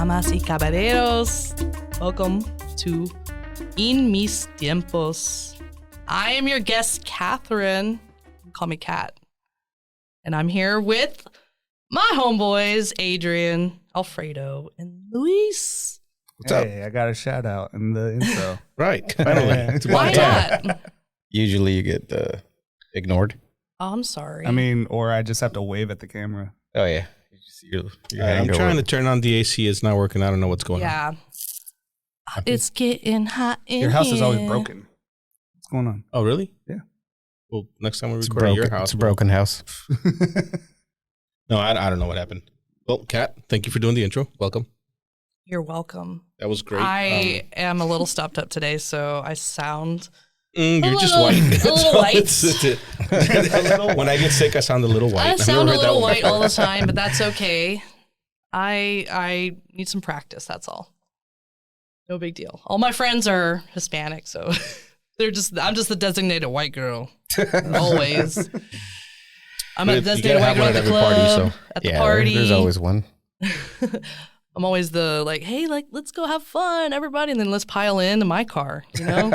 Damas y caballeros, welcome to In Mis Tiempos. I am your guest, Catherine. Call me Kat. And I'm here with my homeboys, Adrian, Alfredo, and Luis. What's up? I got a shout out in the intro. Right. Finally. Why not? Usually you get ignored. Oh, I'm sorry. I mean, or I just have to wave at the camera. Oh, yeah. I'm trying to turn on the AC. It's not working. I don't know what's going on. Yeah. It's getting hot in Your house is always here. broken. What's going on? Oh, really? Yeah. Well, next time we record at your house. It's a broken house. No, I don't know what happened. Well, Kat, thank you for doing the intro. Welcome. You're welcome. That was great. I am a little stopped up today, so I sound you're just white. A little white. That's it. When I get sick, I sound a little white. I I've sound never a heard that little one white before. all the time, but that's okay. I need some practice, that's all. No big deal. All my friends are Hispanic, so I'm just the designated white girl. Always. I'm a You designated gotta white have girl one at at the every party, club, so. at the party. There's always one. I'm always the hey, let's go have fun, everybody, and then let's pile into my car, you know?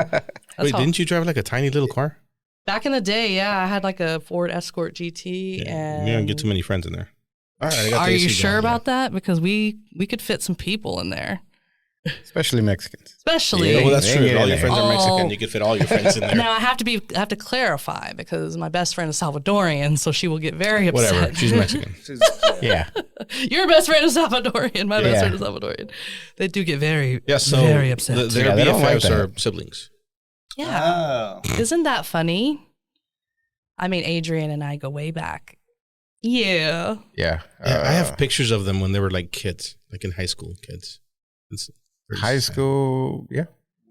Wait, didn't you drive like a tiny little car? Back in the day, yeah, I had like a Ford Escort GT, and You don't get too many friends in there. All right, I got are the you AC sure going, about that? Because we could fit some people in there, Especially Mexicans. especially. Yeah, well, that's They true. get If all in your there. friends are Mexican, Oh. you could fit all your friends in there. Now I have to clarify because my best friend is Salvadorian, so she will get very upset. Whatever. She's Mexican. Yeah. Your best friend is Salvadorian. My best Yeah. friend is Salvadorian. They do get very, Yeah, so very upset. their Yeah, they don't like BFFs that. are siblings. Yeah, Oh. isn't that funny? I mean, Adrian and I go way back. Yeah. Yeah. Yeah, I have pictures of them when they were like kids, like in high school kids. It's pretty high sad. school. Yeah.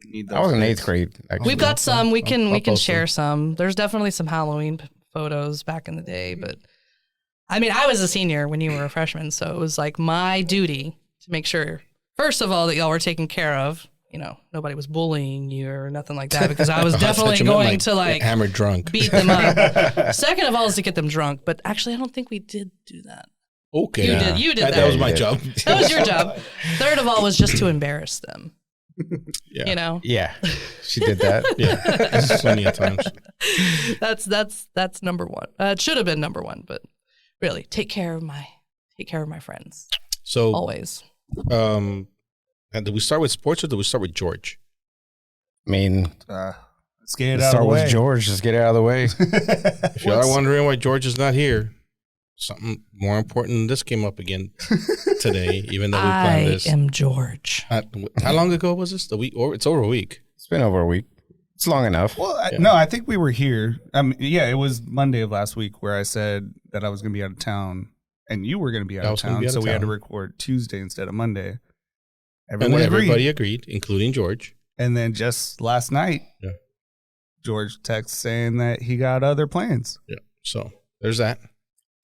Need I was in those 8th grade. Actually. We've got some. We can I'll post share them. some. There's definitely some Halloween photos back in the day, but I mean, I was a senior when you were a freshman, so it was like my duty to make sure, first of all, that y'all were taken care of. You know, nobody was bullying you or nothing like that, because I was I thought definitely you meant, going to like hammered drunk. beat them up. Second of all is to get them drunk, but actually, I don't think we did do that. Okay, You did that that. was my Yeah. job. That was your job. Third of all was just to embarrass them. Yeah. You know, Yeah. She did that. Yeah, plenty of times. that's number one. It should have been number one, but really, take care of my friends So, always. and did we start with sports or did we start with George? I mean, Let's get it let's out of start the way. with George. Just get it out of the way. If you are wondering why George is not here, something more important than this came up again today, even though we planned I this. am George. How long ago was this? The week? Or it's over a week. It's been over a week. It's long enough. Well, Yeah. no, I think we were here. Yeah, it was Monday of last week where I said that I was going to be out of town and you were going to be out I of was gonna town. be out So of we had to town. record Tuesday instead of Monday. And Everyone everybody agreed. agreed, including George. And then just last night, Yeah. George texts saying that he got other plans. Yeah. So there's that.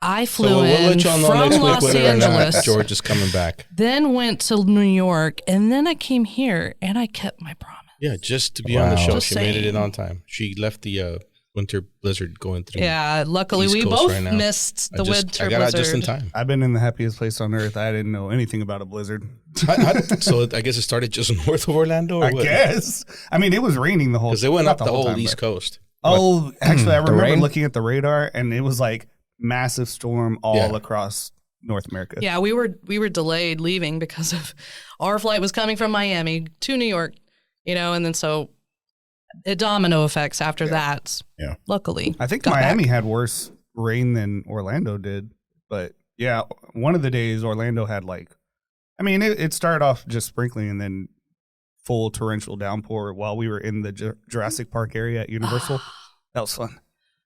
I So flew we'll in let y'all know from next week Los whether or not Angeles, George is coming back. then went to New York, and then I came here, and I kept my promise. Yeah, just to be on the Wow. show. Just She made it in saying. on time. She left the winter blizzard going through. Yeah, luckily East we Coast both right now. missed the winter I got out blizzard. just in time. I've been in the happiest place on earth. I didn't know anything about a blizzard. So I guess it started just north of Orlando? Or I guess. I mean, it was raining the whole Because they went not up the whole time, East but- Coast. Oh, actually, I The remember rain? looking at the radar, and it was like massive storm all Yeah. across North America. Yeah, we were delayed leaving because of our flight was coming from Miami to New York, you know, and then so it domino effects after that. Yeah. Luckily, I think got Miami back. had worse rain than Orlando did, but yeah, one of the days Orlando had it started off just sprinkling and then full torrential downpour while we were in the Jurassic Park area at Universal. That was fun.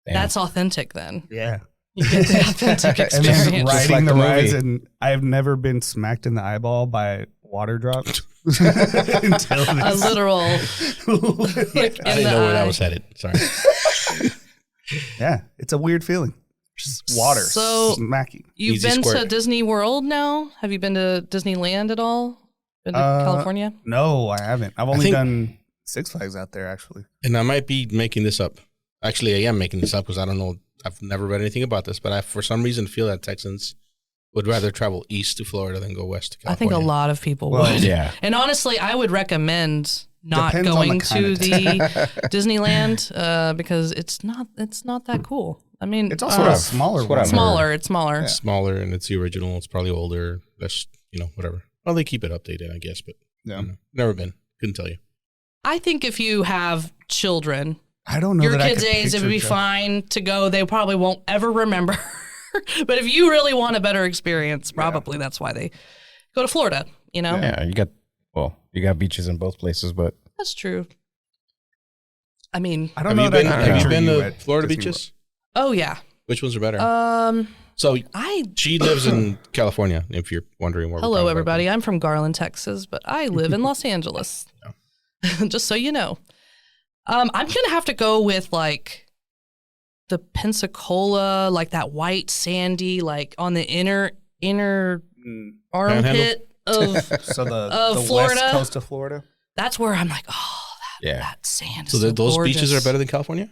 Damn. That's authentic then. Yeah. You get the authentic And then experience. Just riding like the the rides, movie. and I've never been smacked in the eyeball by water drops until A this. literal I didn't know where that was headed. Sorry. Yeah, it's a weird feeling. Just water So- smacking. You've Easy been to squirt. Disney World now? Have you been to Disneyland at all? Been to California? No, I haven't. I've only think- done Six Flags out there, actually. And I might be making this up. Actually, I am making this up because I don't know. I've never read anything about this, but I, for some reason, feel that Texans would rather travel east to Florida than go west to I think California. a lot of people Well, would. Yeah. And honestly, I would recommend not Depends on going the kind to of the Disneyland because it's not that cool. I mean, It's also a smaller That's what one. I've smaller. It's smaller. It's smaller and it's the original. It's probably older. Less, whatever. Well, they keep it updated, I guess, but Yeah. never been. Couldn't tell you. I think if you have children, I don't know your that I kids' could age, it picture would be just- fine to go. They probably won't ever remember. But if you really want a better experience, probably that's why they go to Florida, Yeah, you got beaches in both places, but That's true. I mean, I don't Have know you that been? I could Have you picture been to at Florida Disney beaches? oh yeah. Which ones are better? Um, So I she lives in California. If you're wondering where. we're hello talking everybody. I'm from Garland, Texas, but I live in Los Angeles. Just so you know. I'm gonna have to go with like the Pensacola, like that white sandy, like on the inner Mm. armpit of. So Of the Florida? west coast of Florida. About. That's where I'm like, oh, that sand is So so those beaches gorgeous. are better than California.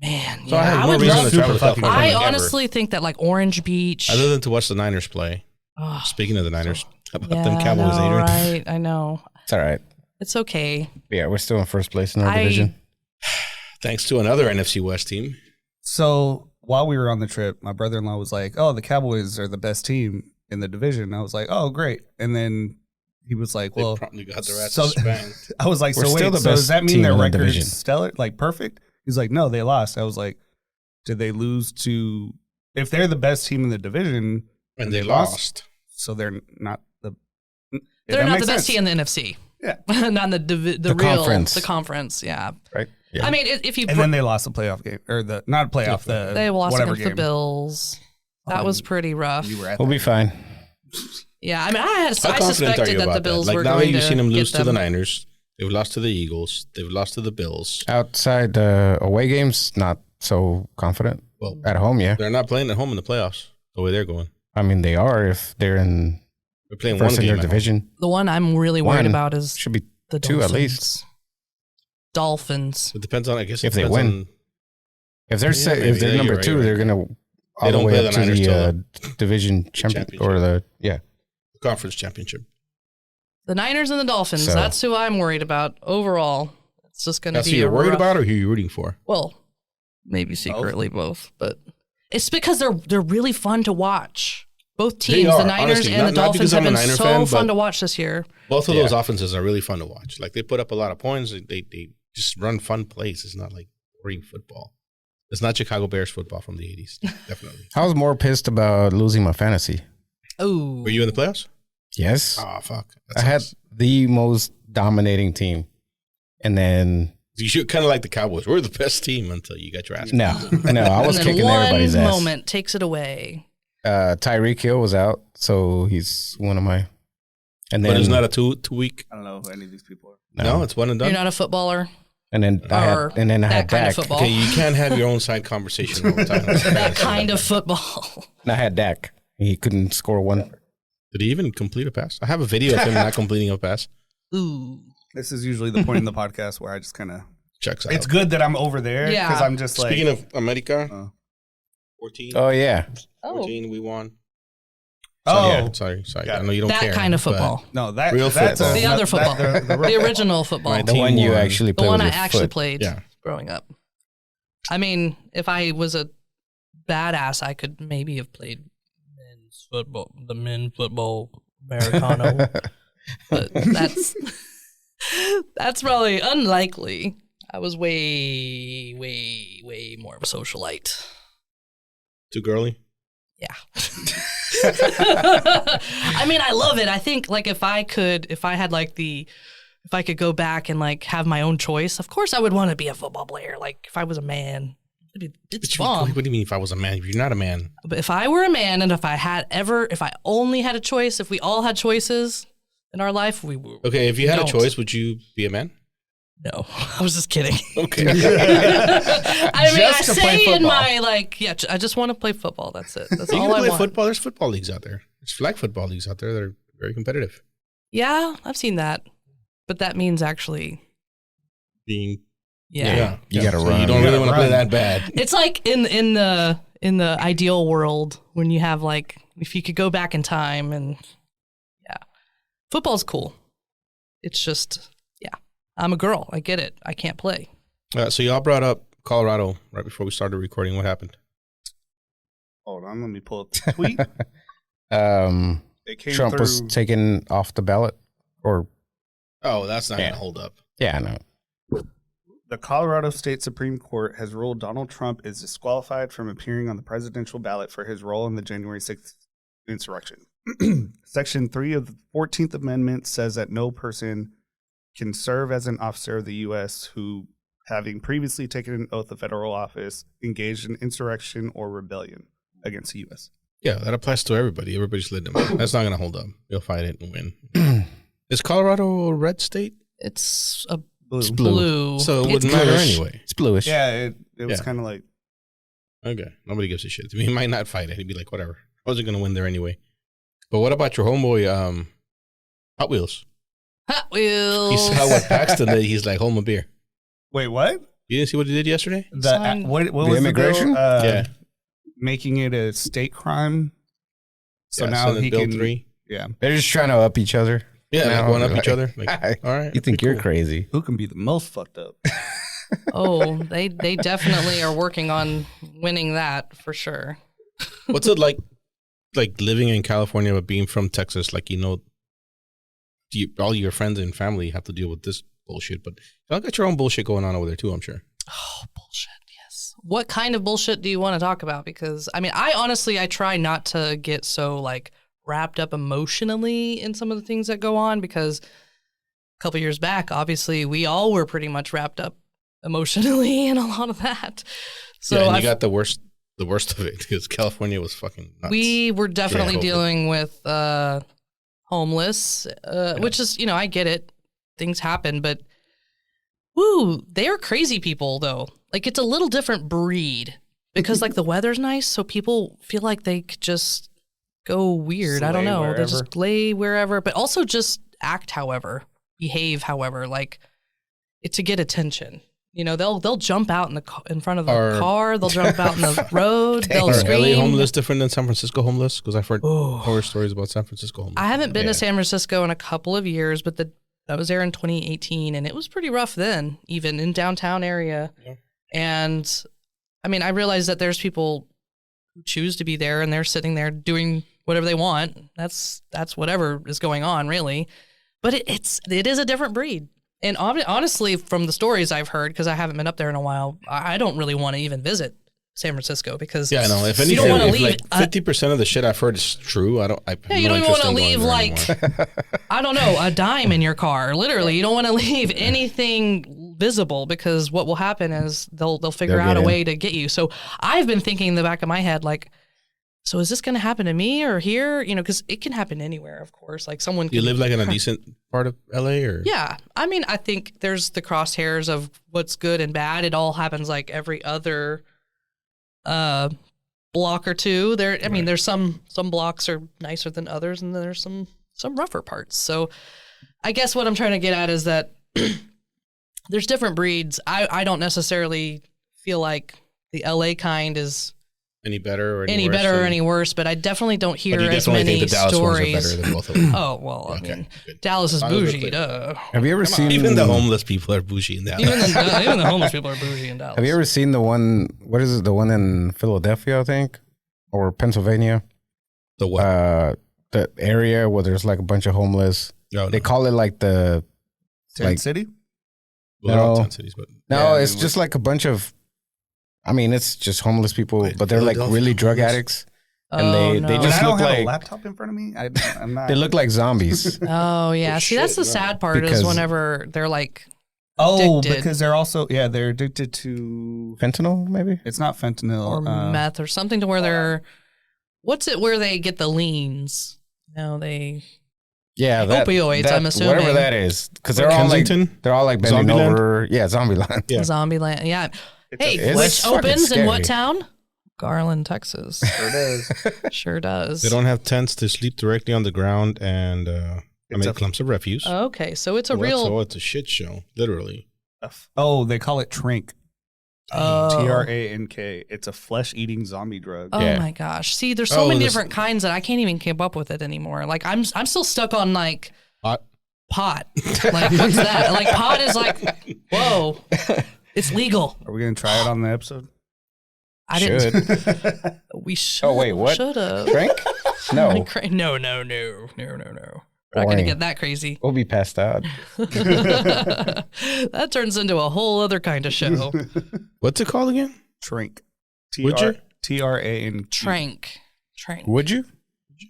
Man, So I yeah, have I more would reason love. to travel to Super fucking California. I ever. honestly think that like Orange Beach. Other than to watch the Niners play. Oh, Speaking of the Niners, how about yeah, them Cowboys, I know, Adrian? right? I know. it's all right. It's okay. Yeah, we're still in first place in our division. Thanks to another NFC West team. So while we were on the trip, my brother-in-law was like, "Oh, the Cowboys are the best team in the division." I was like, "Oh, great!" And then he was like, They "Well," promptly got their asses so spanked. I was like, We're "So still wait, the so does best that mean team their in the record's division. stellar, like perfect?" He's like, "No, they lost." I was like, "Did they lose to? If they're the best team in the division And they lost. so they're not the." They're not the best team in the NFC. Yeah. Not the The real conference. the conference. Yeah. Right? Yeah. I mean, if you And then they lost the playoff game, or the not a playoff, the they lost whatever against game. the Bills. That was pretty rough. You were at We'll that. be fine. Yeah, I mean, I How confident are suspected you that about the Bills that? were Like now going you've to seen them get lose to the them. Niners. They've lost to the Eagles. They've lost to the Bills. Outside the away games, not so confident. Well, At home, yeah. they're not playing at home in the playoffs the way they're going. I mean, they are if they're in They're playing one first in game their at home. division. The one I'm really worried One. about is Should be the two Dolphins. at least. Dolphins. It depends on, I guess, If it they depends win. on- If they're Yeah, maybe. if they're Yeah, number you're right, two, you're they're right. gonna all They the don't way play up the to Niners till the division champion championship. or the conference championship. The Niners and the Dolphins. So- That's who I'm worried about overall. It's just going to That's be who you're worried rough- about or who you're rooting for? Well, maybe secretly both, but it's because they're really fun to watch. Both They teams, are, the Niners honestly. and Not- the not Dolphins, because have I'm a been Niner so fan, fun but- to watch this year. Both of Yeah. those offenses are really fun to watch. Like they put up a lot of points. They just run fun plays. It's not like boring football. It's not Chicago Bears football from the 80s. Definitely. I was more pissed about losing my fantasy. Oh, Were you in the playoffs? Yes. Oh, fuck. That I had sucks. the most dominating team. And then You should kind of like the Cowboys. We're the best team until you got your ass. no, I was and then kicking one everybody's ass. moment takes it away. Tyreek Hill was out, so he's one of my. And then But it's not a two week. I don't know who any of these people are. No, it's one and done. You're not a footballer. and then I or had that Dak. kind of football. Okay, you can't have your own side conversation all the time. That kind of football. And I had Dak. He couldn't score one. Did he even complete a pass? I have a video of him not completing a pass. Ooh. This is usually the point in the podcast where I just kind of. Checks out. It's good that I'm over there Yeah. because I'm just like. Speaking of America, Oh. 14, Oh yeah, 14, we won. Oh. Sorry. Got I know you don't That care. kind of but football. No, that Real that's football. The other football. The real original football. Right. the Team one you won. actually The played one with I your actually foot. played Yeah. growing up. I mean, if I was a badass, I could maybe have played men's football, the men's football Americano. But that's probably unlikely. I was way more of a socialite. Too girly. Yeah. I mean, I love it. I think like if I could go back and like have my own choice, of course I would want to be a football player. Like if I was a man, it's fun. What do you mean if I was a man? If you're not a man. But if I were a man and if I only had a choice, if we all had choices in our life, we would. Okay, if you had don't. a choice, would you be a man? No, I was just kidding. Okay. I mean, Just to I play say in football. my I just want to play football. That's it. That's You all can I play want. football. There's football leagues out there. There's flag football leagues out there that are very competitive. Yeah, I've seen that, but that means actually, Being yeah. You gotta So run. you don't You really gotta want to play run. that bad. It's like in the ideal world when you have like if you could go back in time and football's cool. It's just, I'm a girl. I get it. I can't play. So y'all brought up Colorado right before we started recording. What happened? Hold on, let me pull up the tweet. Trump was taken off the ballot, or that's not gonna hold up. Yeah, I know. The Colorado State Supreme Court has ruled Donald Trump is disqualified from appearing on the presidential ballot for his role in the January 6th insurrection. Section 3 of the 14th Amendment says that no person can serve as an officer of the U.S. who, having previously taken an oath of federal office, engaged in insurrection or rebellion against the U.S. Yeah, that applies to everybody. Everybody's lit them. That's not going to hold up. You'll fight it and win. Is Colorado a red state? It's Blue. It's blue. So it wouldn't matter anyway. It's bluish. Yeah, it was kind of like... Okay, nobody gives a shit. He might not fight it. He'd be like, whatever. I wasn't going to win there anyway. But what about your homeboy, Hot Wheels? Hot Wheels. He saw what Paxton did. He's like, hold my beer. Wait, what? You didn't see what he did yesterday? What was immigration? the bill? Yeah. Making it a state crime. So Yeah, now Senate he Bill can... 3. Yeah. They're just trying to up each other. Yeah, now. like one up each other. Like, all right. You think you're crazy? Who can be the most fucked up? Oh, they definitely are working on winning that for sure. What's it like living in California but being from Texas? Like, all your friends and family have to deal with this bullshit, but y'all got your own bullshit going on over there too, I'm sure. Oh, bullshit, yes. What kind of bullshit do you want to talk about? Because, I mean, I try not to get so, wrapped up emotionally in some of the things that go on, because a couple years back, obviously, we all were pretty much wrapped up emotionally in a lot of that. So and you got the worst of it, because California was fucking nuts. We were definitely dealing with homeless, which is, I get it. Things happen, but they are crazy people, though. It's a little different breed, because, the weather's nice, so people feel like they could just go weird. I don't know. Wherever. They just lay wherever, but also just act however, behave however, to get attention. They'll jump out in front of the car. They'll jump out in the road. They'll scream. Are LA homeless different than San Francisco homeless? Because I've heard horror stories about San Francisco homeless. I haven't been to San Francisco in a couple of years, but I was there in 2018, and it was pretty rough then, even in downtown area. Yeah. And I mean, I realize that there's people who choose to be there, and they're sitting there doing whatever they want. That's whatever is going on, really. But it is a different breed. And honestly, from the stories I've heard, because I haven't been up there in a while, I don't really want to even visit San Francisco, because I know. If anything, you don't want to leave. 50% of the shit I've heard is true. You don't even want to leave I don't know, a dime in your car. Literally, you don't want to leave anything visible, because what will happen is they'll figure out a way to get you. So I've been thinking in the back of my head, so is this going to happen to me or here? Because it can happen anywhere, of course. Someone. You live in a decent part of LA, or? Yeah, I mean, I think there's the crosshairs of what's good and bad. It all happens every other block or two. I mean, there's some blocks are nicer than others, and then there's some rougher parts. So I guess what I'm trying to get at is that there's different breeds. I don't necessarily feel like the LA kind is any better or any worse, but I definitely don't hear as definitely many think the Dallas stories. Ones are better than both of them. Oh, well, I mean, good. Dallas is bougie, duh. Have you ever seen... Even the homeless people are bougie in Dallas. Even the homeless people are bougie in Dallas. Have you ever seen the one, what is it, the one in Philadelphia, I think? Or Pennsylvania? The what? The area where there's a bunch of homeless. No. They call it the... Tent City? Well, they're all tent cities, but... No, it's just a bunch of... I mean, it's just homeless people, but they're really drug addicts. And they just I don't look have like a laptop in front of me. I'm not. They look like zombies. Oh, yeah. See, that's the sad part is whenever they're addicted. Because they're also, they're addicted to fentanyl, maybe? It's not fentanyl. Or meth or something to where they're, what's it where they get the leans? No, they... Yeah, opioids, I'm assuming. Whatever that is. Because they're all bending over. Yeah, Zombieland. Yeah. Zombieland, yeah. Hey, which opens in what town? Garland, Texas. Sure does. Sure does. They don't have tents to sleep directly on the ground and clumps of refuse. Okay, so it's it's a shit show, literally. Oh, they call it Trink. TRANK. It's a flesh-eating zombie drug. Oh Yeah. my gosh. See, there's so many different kinds that I can't even keep up with it anymore. Like I'm still stuck on like pot. Like what's that? Like pot is like, whoa. It's legal. Are we gonna try it on the episode? I didn't. We should. Oh wait, what? Should have. Drink? No. No. We're not gonna get that crazy. We'll be passed out. That turns into a whole other kind of show. What's it called again? Trank. Would you? TRANK. Trank. Would you?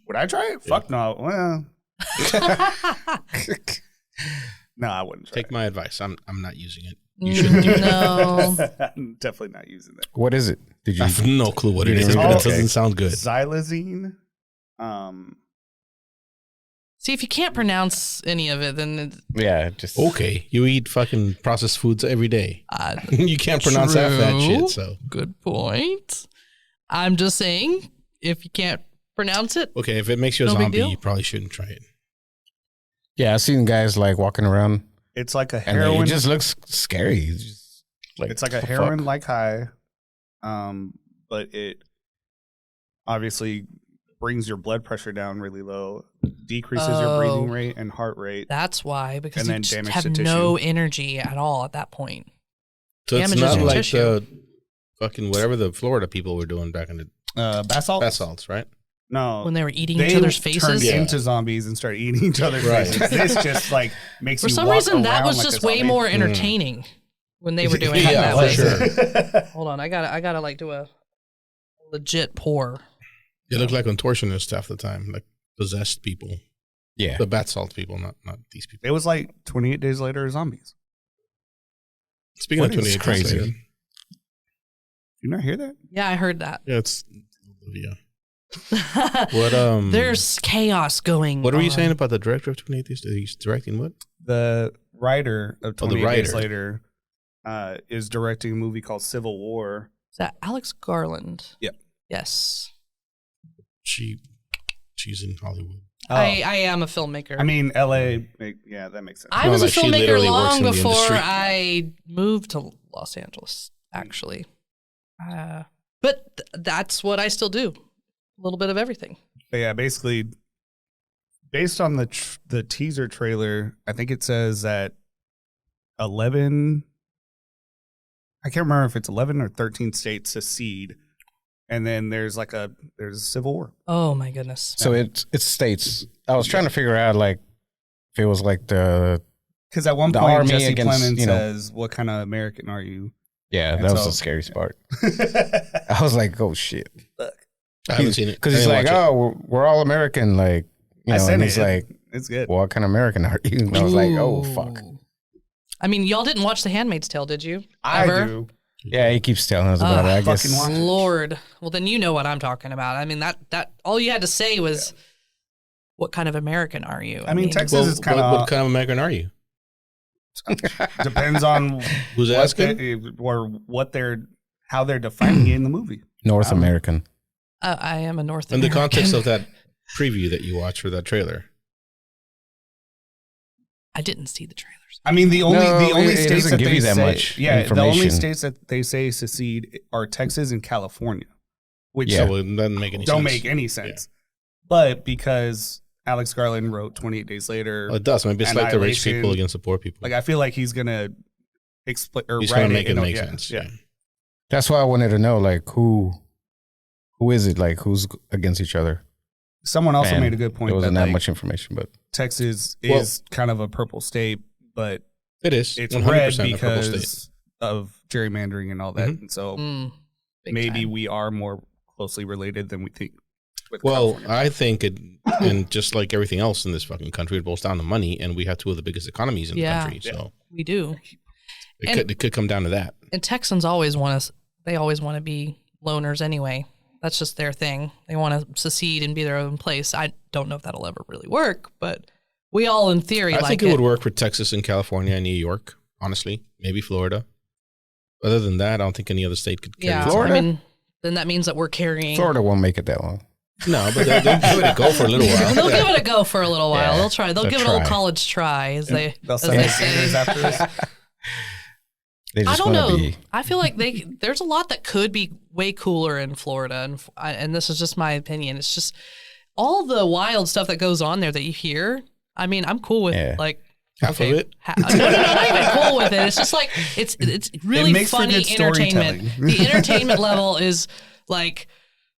Would I try it? Fuck no. Well. No, I wouldn't try Take my advice. I'm not using it. You shouldn't do no. I'm definitely not using that. What is it? Did you? I have no clue what it is. Oh, But it okay. doesn't sound good. Xylazine. See, if you can't pronounce any of it, then Yeah, just Okay, you eat fucking processed foods every day. You can't pronounce half that True. shit. So good point. I'm just saying, if you can't pronounce it, okay, if it makes you a No big zombie, deal. you probably shouldn't try it. Yeah, I've seen guys like walking around It's like a and heroin. it just looks scary. It's just it's like a what the heroin fuck? like high, but it obviously brings your blood pressure down really low, decreases your breathing rate and heart rate. that's why, because And you then just damage have to no tissue. energy at all at that point. So it's Damages not your like tissue. the fucking whatever the Florida people were doing back in the Basalt? bath salts, right? No. When they were eating They each other's turned faces. Yeah. into zombies and started eating each other's Right. faces. This just like makes For you some walk reason, that around was like just a way zombie. more entertaining when they were doing it Yeah, that for way. sure. Hold on, I gotta like do a legit pour. They look like contortionists half the time, like possessed people. Yeah. The bath salt people, not these people. It was like 28 days later, zombies. Speaking What of is 28 crazy? days later, You not hear that? Yeah, I heard that. yeah, it's Olivia. What There's chaos going. What were you on. saying about the director of 28 Days? He's directing what? The writer of Oh, the 28 Days writer. Later is directing a movie called Civil War. Is that Alex Garland? Yep. Yes. She's in Hollywood. I am a filmmaker. I mean, LA. Yeah, that makes sense. I was like a she filmmaker literally works long in the before industry. I moved to Los Angeles, actually. But that's what I still do. A little bit of everything. But yeah, basically, based on the teaser trailer, I think it says that 11. I can't remember if it's 11 or 13 states secede, and then there's a civil war. Oh my goodness. So it's states. I was trying to figure out like if it was like the Because at one The point, army Jesse against, Plemons you know- says, "What kind of American are you?" yeah, And that was so- the scariest part. I was like, oh shit, I haven't seen it. because I he's didn't like, watch it. oh, we're all American, like you I know, sent and it. he's like, It's good. well, what kind of American are you? And I was like, oh fuck. Ooh. I mean, y'all didn't watch The Handmaid's Tale, did you? I Ever? do. Yeah, he keeps telling us about it. I guess. fucking watch it. Lord. Well, then you know what I'm talking about. I mean, that all you had to say was, "What kind of American are you?" I mean, Texas Well, is kind what of kind of American are you? depends on Who's what asking? how they're defining it in the movie. North American. I am a North In the American. context of that preview that you watched for that trailer. I didn't see the trailers. I mean, the only it states doesn't that give they you that say, much the only information. states that they say secede are Texas and California, which Yeah. So it doesn't make any don't sense. make any sense. But because Alex Garland wrote 28 Days Later, Well, it does. Maybe it's like the rich Annihilation. people against the poor people. like I feel like he's gonna explain or He's write going to make it in a- make yeah, sense. Yeah. That's why I wanted to know, like, who is it? Like, who's against each other? Someone also Man, made a good point There wasn't that that like, much information, but Texas is kind of a purple state, but It is. it's 100% red a purple state. because of gerrymandering and all that. Mhm. And so Big maybe time. we are more closely related than we think. with Well, California. I think it, and just like everything else in this fucking country, it boils down to money, and we have two of the biggest economies in the Yeah. country. So we do. it could come down to that. And Texans always want us. They always want to be loners anyway. That's just their thing. They want to secede and be their own place. I don't know if that'll ever really work, but we all, in theory, I like think it would work for Texas and California and New York, honestly. Maybe Florida. Other than that, I don't think any other state could carry Yeah, it. Florida? I mean, then that means that we're carrying. Florida won't make it that long. No, but they'll give it a go for a little while. They'll give it a go for a little while. Yeah, They'll try. They'll they'll give it a little try. college try, as they They'll as send they us gators say. after this. They I just don't want know. to be. I feel like there's a lot that could be way cooler in Florida, and this is just my opinion. It's just all the wild stuff that goes on there that you hear. I mean, I'm cool with like half of it. No, not even cool with it. It's just like it's really makes for funny good entertainment. storytelling. The entertainment level is like.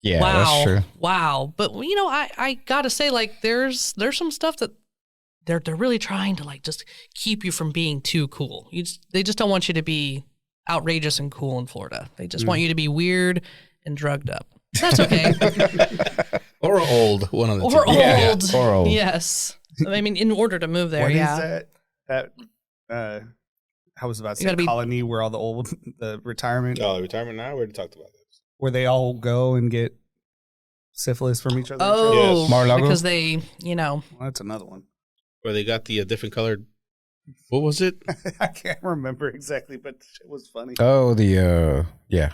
Yeah, wow, that's true. wow. But you know, I gotta say, like, there's some stuff that they're really trying to like just keep you from being too cool. They just don't want you to be outrageous and cool in Florida. They just want you to be weird and drugged up. That's okay. Or old, one of the Or two. old. Or old. Yes. I mean, in order to move there, What yeah. is that? I was about to You gotta say be- colony where all the retirement, Oh, retirement now? We already talked about this. where they all go and get syphilis from each other. Oh, Yes. Mar-a-Lago? because they, you know, Well, that's another one. Where they got the different colored. What was it? I can't remember exactly, but it was funny. Oh, yeah.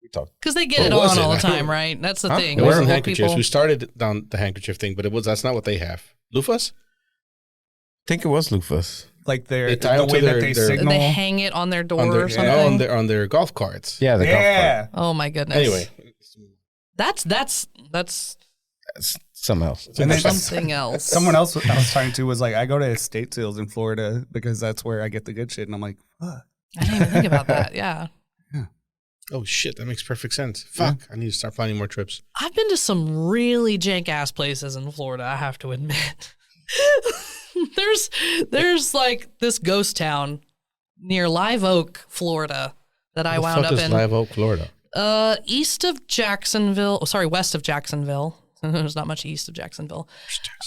We talked. because they get What it was on all it? the time, right? That's the Huh? thing. It Those wasn't old handkerchiefs. people- We started down the handkerchief thing, but that's not what they have. Loofahs? I think it was Lufus. Like They tie the them to way that their- they their- signal. They hang it on their door On their, or something. no, on their golf carts. Yeah, the golf cart. Oh my goodness. Anyway. That's That's something else. And then something else. someone else I was talking to was like, I go to estate sales in Florida because that's where I get the good shit. And I'm like, fuck. I didn't even think about that. Yeah. Oh, shit. That makes perfect sense. Fuck. I need to start planning more trips. I've been to some really jank ass places in Florida, I have to admit. there's like this ghost town near Live Oak, Florida that I wound up in. Live Oak, Florida? West of Jacksonville. There's not much east of Jacksonville.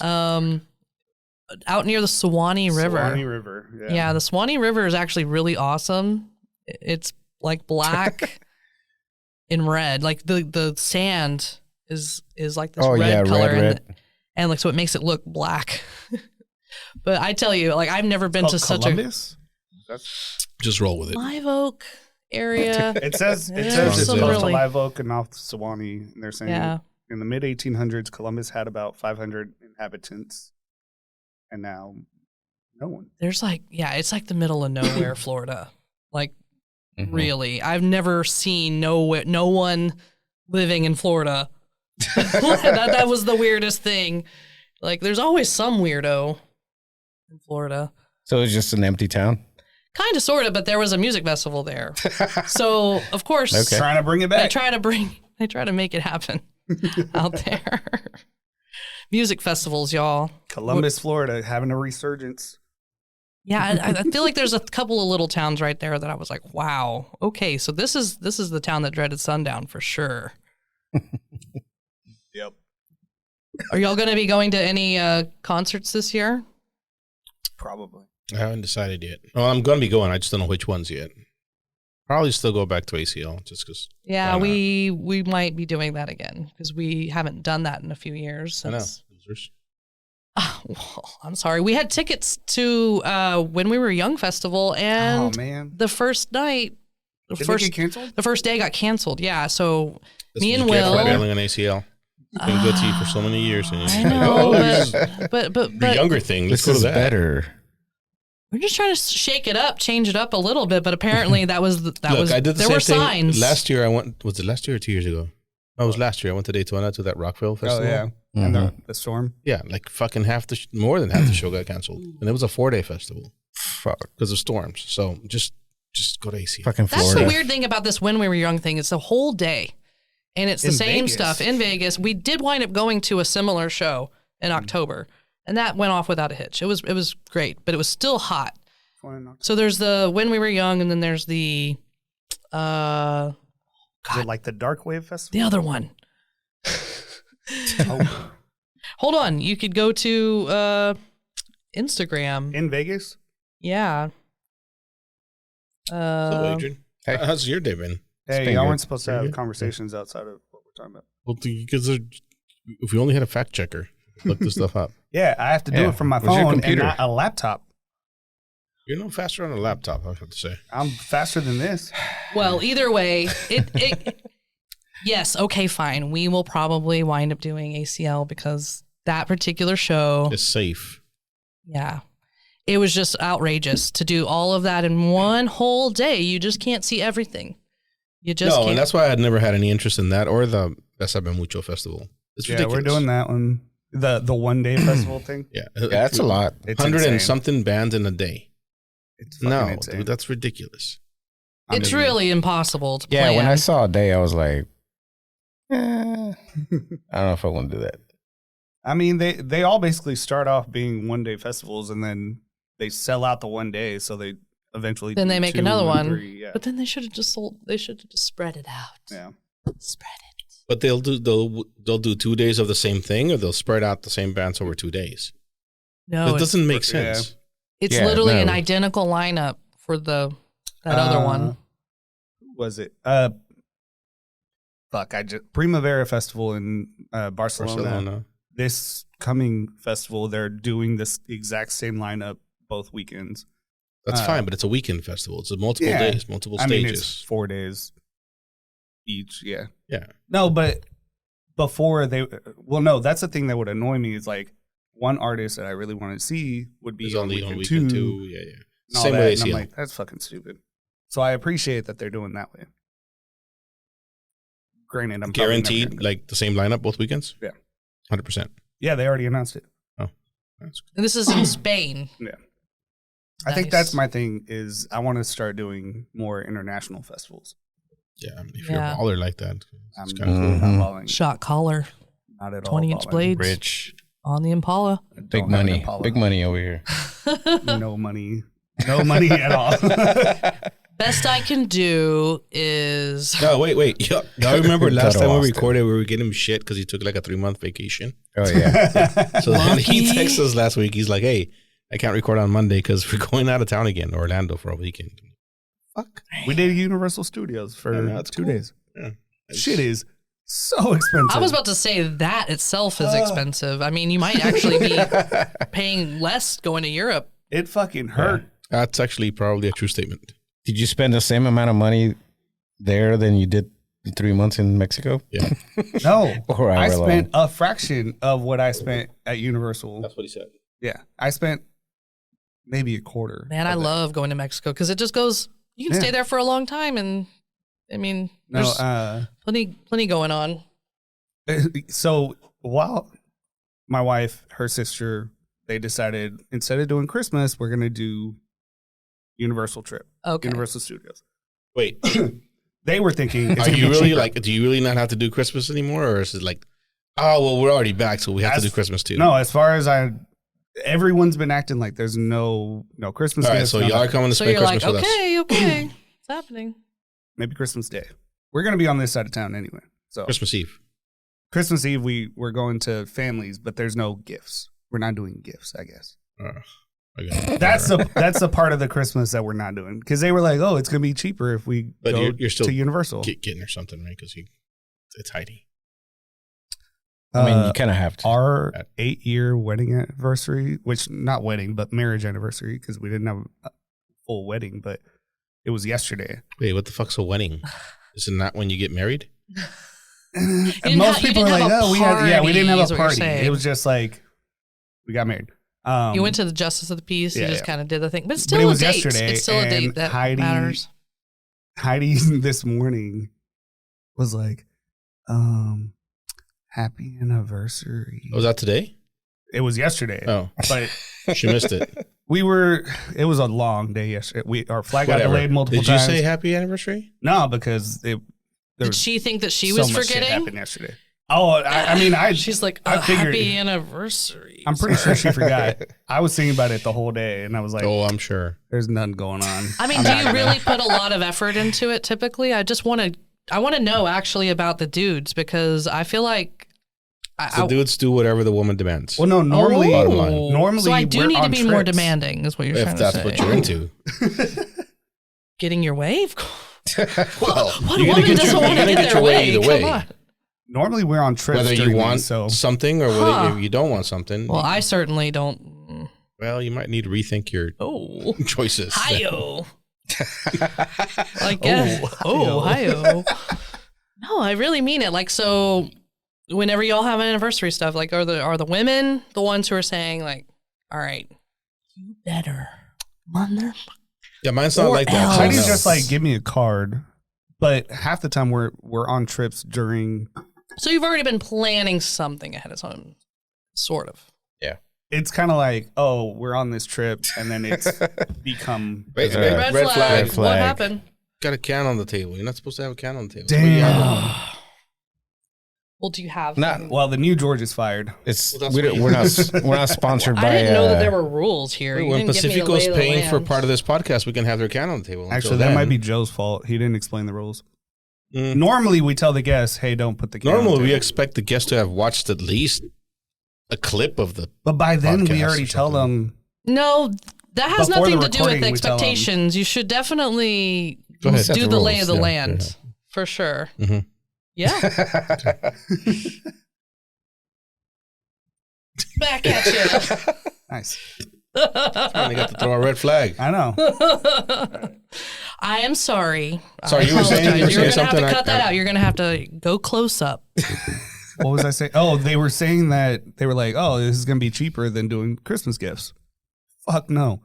Out near the Suwannee River. Suwannee River. Yeah. Yeah, the Suwannee River is actually really awesome. It's like black and red. Like the sand is like this red color, red. and like so it makes it look black. But I tell you, like I've never been to such Columbus? Just roll with it. Live Oak area. It says There's it's some close to really- Live Oak and North Suwannee. And they're saying Yeah. in the mid 1800s, Columbus had about 500 inhabitants, and now no one. There's like it's like the middle of nowhere, Florida. Like Mhm. really, I've never seen no one living in Florida. that was the weirdest thing. Like there's always some weirdo in Florida. So it's just an empty town. Kind of, sort of, but there was a music festival there. So, of course, Okay. Trying to bring it they back. try to make it happen out there. Music festivals, y'all. Columbus, Florida, having a resurgence. Yeah, I feel like there's a couple of little towns right there that I was like, wow, okay, so this is the town that dreaded sundown for sure. Yep. Are y'all going to be going to any concerts this year? Probably. I haven't decided yet. Well, I'm going to be going. I just don't know which ones yet. Probably still go back to ACL just because. Yeah, Why not? we might be doing that again because we haven't done that in a few years. I know. Since, Losers. well, I'm sorry. We had tickets to When We Were Young festival, and Oh man. the first night, Did it get canceled? the first day got canceled. Yeah, so That's me what and you get for Will. bailing on ACL. It's been good to you for so many years. And I you're like, know, oh, this is but the younger thing. Let's This go to is that. better. we're just trying to shake it up, change it up a little bit. But apparently that was Look, was I did the there same were thing signs. last year. I went. Was it last year or 2 years ago? No, it was last year. I went to Daytona to that Rockville Oh festival. yeah. And the storm. Yeah, like fucking more than half the show got canceled, and it was a 4-day festival Fuck. because of storms. So just go to ACL. Fucking That's Florida. the weird thing about this When We Were Young thing. It's the whole day. And it's the In same Vegas. stuff in Vegas. We did wind up going to a similar show in October, and that went off without a hitch. It was great, but it was still hot. So there's the When We Were Young, and then there's the Is it like the Dark Wave Festival? the other one. Oh, Hold on, you could go to Instagram. in Vegas? Yeah. So, Adrian, Hey. how's your day been? Hey, been y'all good. weren't supposed to Pretty have good. conversations outside of what we're talking about. Well, because if we only had a fact checker, look this stuff up. Yeah, I have to do Yeah. it from my Where's your phone and computer? not a laptop. You're no faster on a laptop. I was about to say. I'm faster than this. Well, either way, it yes, okay, fine. We will probably wind up doing ACL because that particular show, It's safe. yeah. it was just outrageous to do all of that in one whole day. You just can't see everything. You just can't. And that's why I had never had any interest in that or the Sabe Mucho festival. It's ridiculous. We're doing that one. The 1 day festival thing. Yeah, that's a lot. It's 100 insane. and something bands in a day. It's fucking insane. Dude, that's ridiculous. It's really impossible to plan. Yeah, when I saw a day, I was like, I don't know if I want to do that. I mean, they all basically start off being 1 day festivals, and then they sell out the 1 day, so they eventually then do they make 2 another and one. 3, yeah. But then they should have just sold. They should have just spread it out. Yeah, spread it. But they'll do 2 days of the same thing, or they'll spread out the same bands over 2 days. No, It doesn't make sense. It's Yeah, literally no. an identical lineup for that other one. Who was it? Primavera Festival in Barcelona. This coming festival, they're doing this exact same lineup both weekends. That's fine, but it's a weekend festival. It's multiple days, multiple I stages. mean, it's 4 days each. Yeah. Yeah. No, but before that's the thing that would annoy me is like one artist that I really want to see would be It's on only on weekend weekend 2. two. Yeah. And all Same that, way and I'm ACL. like, that's fucking stupid. So I appreciate that they're doing that way. Granted, I'm probably never Guaranteed, gonna- like the same lineup both weekends? Yeah. 100%. Yeah, they already announced it. That's And this is in Spain. Yeah. I think that's my thing is I want to start doing more international festivals. Yeah, I mean, if Yeah. you're a baller like that, I'm it's not kind of cool. balling. Shot collar, Not at all. 20-inch balling. blades Rich. on the Impala. I Big don't have an money. Impala. Big money over here. No money. No money at all. Best I can do is No, wait. Y'all remember last time we Austin. recorded, we were getting him shit because he took like a 3-month vacation. Oh, yeah. So then he Lucky. texted us last week. He's like, hey, I can't record on Monday because we're going out of town again, Orlando for a weekend. Fuck. We did Universal Studios for Yeah, that's 2 cool. days. Yeah. Shit is so expensive. I was about to say that itself is expensive. I mean, you might actually be paying less going to Europe. It fucking hurt. That's actually probably a true statement. Did you spend the same amount of money there than you did in 3 months in Mexico? Yeah. No, Or I however spent a fraction of what I spent at Universal. That's what he said. Yeah, I spent maybe a quarter. Man, I of that. love going to Mexico because it just goes. You can Yeah. stay there for a long time, and I mean, No, there's plenty going on. so while my wife, her sister, they decided instead of doing Christmas, we're gonna do Universal trip, Okay. Universal Studios. Wait, They were thinking, it's are gonna you be really cheaper. like, do you really not have to do Christmas anymore? Or is it like, oh, well, we're already back, so we have to As- do Christmas too? No, as far as everyone's been acting like there's no Christmas. All right, gifts, so no y'all are nothing. coming to So spend you're like, Christmas with us. okay, it's happening. Maybe Christmas Day. We're gonna be on this side of town anyway. So Christmas Eve. Christmas Eve we're going to families, but there's no gifts. We're not doing gifts, I guess. Okay. That's the part of the Christmas that we're not doing because they were like, oh, it's gonna be cheaper if we But go you're still to Universal. getting or something, right? Because it's Heidi. I mean, you kind of have to. Our 8-year wedding anniversary, which not wedding, but marriage anniversary, because we didn't have a full wedding, but it was yesterday. Wait, what the fuck's a wedding? Is it not when you get married? And didn't most have- you people are didn't like, have a oh, we didn't party, have is a what you're party. saying. It was just like we got married. You went to the Justice of the Peace. yeah, You just yeah. kind of did the thing, but it's But still it a was date. yesterday, It's still a date and that Heidi- matters. Heidi this morning was like, happy anniversary. Was that today? It was yesterday. Oh, But she missed it. it was a long day yesterday. Our flight got Whatever. delayed multiple Did you times. say happy anniversary? No, because there Did was she think that she so was much shit forgetting? happened yesterday. Oh, I mean, She's like, I oh, figured- happy anniversary. I'm pretty sure she forgot. I was thinking about it the whole day, and I was like, Oh, I'm sure. there's nothing going on. I mean, do you really put a lot of effort into it typically? I want to know actually about the dudes because I feel like So dudes do whatever the woman demands. Well, no, normally, Bottom line. normally, so I do we're need to on be more trips. demanding, is what you're if trying to that's say. what you're into. Getting your way? Well, What you're gonna woman get doesn't your- want you're to gonna get get their your way way? either Come way. on. Normally, we're on trips. Whether you during want these, so something or whether Huh. you don't want something. Well, I certainly don't. Well, you might need to rethink your Oh, choices. hi-yo. I guess. Oh, hi-yo. No, I really mean it. Like, so whenever y'all have anniversary stuff, like, are the women the ones who are saying, like, all right, You better, mother. Yeah, mine's not Or like that. else. Heidi's just like, give me a card. But half the time we're on trips during. So you've already been planning something ahead of time, sort of. Yeah. It's kind of like, oh, we're on this trip, and then it's become. Red Red flag. Red flag. What happened? Got a can on the table. You're not supposed to have a can on the table. That's where you have it. Damn. Well, do you have? Not Well, the new George is fired. it's Well, that's we what don't- you- we're not sponsored by. I didn't know that there were rules here. You When didn't give me the Pacifico's lay of the paying for land. part of this podcast, we can have their can on the table. Until Actually, that then- might be Joe's fault. He didn't explain the rules. Mm. Normally, we tell the guests, hey, don't put the can on the Normally, we table. expect the guest to have watched at least a clip of the. But by then, we podcast already or tell something. them. No, that has Before nothing the to do with recording, we tell 'em. expectations. You should definitely Go ahead. do Set the the lay rules, of the yeah, land for sure. Mhm. Yeah. Back at you. Nice. I got to throw a red flag. I know. I am sorry. Sorry, I you were saying- apologize. you were You're saying gonna have to something cut that out. You're gonna have to go close up. What was I saying? Oh, they were saying that they were like, oh, this is going to be cheaper than doing Christmas gifts. Fuck no.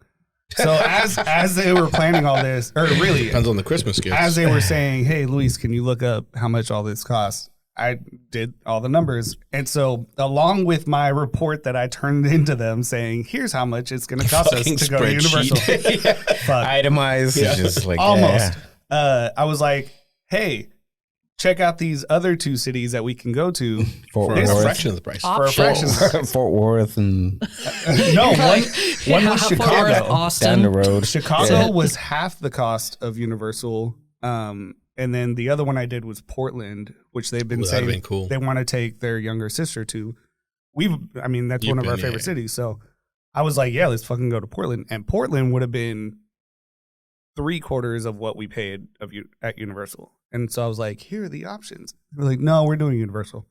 So as they were planning all this, or really, Depends on the Christmas gift. as they were saying, hey, Luis, can you look up how much all this costs? I did all the numbers. And so along with my report that I turned into them saying, here's how much it's going to cost us Fucking to go to Universal. spreadsheet. Fuck. Itemized. Yeah. Just like Almost. yeah. I was like, hey, check out these other two cities that we can go to. Fort For a Worth. fraction of the price. For a fraction. Fort Worth and No, one was Fort Worth, Chicago. Austin. down the road. Chicago Yeah. was half the cost of Universal. And then the other one I did was Portland, which they've been Ooh, that'd saying been cool. they want to take their younger sister to. That's You've one of our been, favorite yeah. cities. So I was like, yeah, let's fucking go to Portland. And Portland would have been 3/4 of what we paid at Universal. And so I was like, here are the options. We're like, no, we're doing Universal.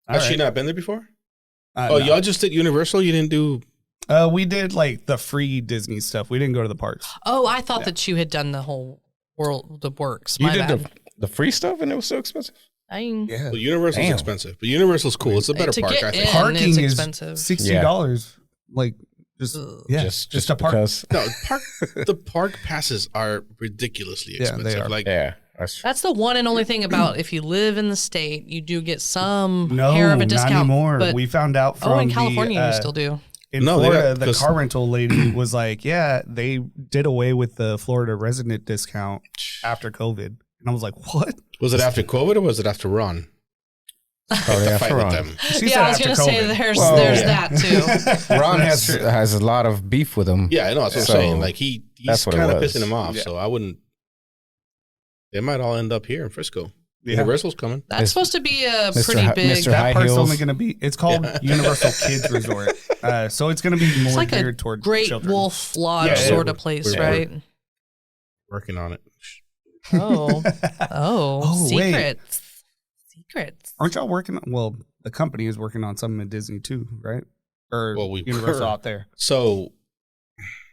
Has All she right. not been there before? No. Y'all just did Universal? You didn't do. We did like the free Disney stuff. We didn't go to the parks. Oh, I thought that you had done the whole world, the works. You My did bad. the free stuff and it was so expensive. Yeah. Well, Universal's Damn. expensive, but Universal's cool. It's a better To park, get I think. in, Parking it's is expensive. $60. Like just Ugh. yeah, Just a park. because. No, the park passes are ridiculously Yeah, they expensive. are. Like, Yeah. That's true. That's the one and only thing about if you live in the state, you do get some No, hair of a not discount. anymore. But, We found out from in California, the, you still do. in No, they Florida, got- the 'cause- car rental lady was like, yeah, they did away with the Florida resident discount after COVID. And I was like, what? was it after COVID or was it after Ron? Probably The after fight with Ron. them. She Yeah, I was after going to say COVID. there's Well, that too. Ron That's has true. has a lot of beef with him. Yeah, I know. That's what I'm So, saying. Like, he's that's what it kind of was. pissing him off. Yeah. So I wouldn't. They might all end up here in Frisco. Yeah. Universal's coming. That's supposed to be a Mr. pretty Hi- big. Mr. That High part's heels. only going to be, it's called Universal Kids Resort. So it's going to be more It's like a geared toward Great children. Wolf Lodge Yeah, sort of we're- place, we're- right? Working on it. Oh, Oh, wait. Secrets. Aren't y'all working? Well, the company is working on something at Disney too, right? Or Well, we Universal were. out there. So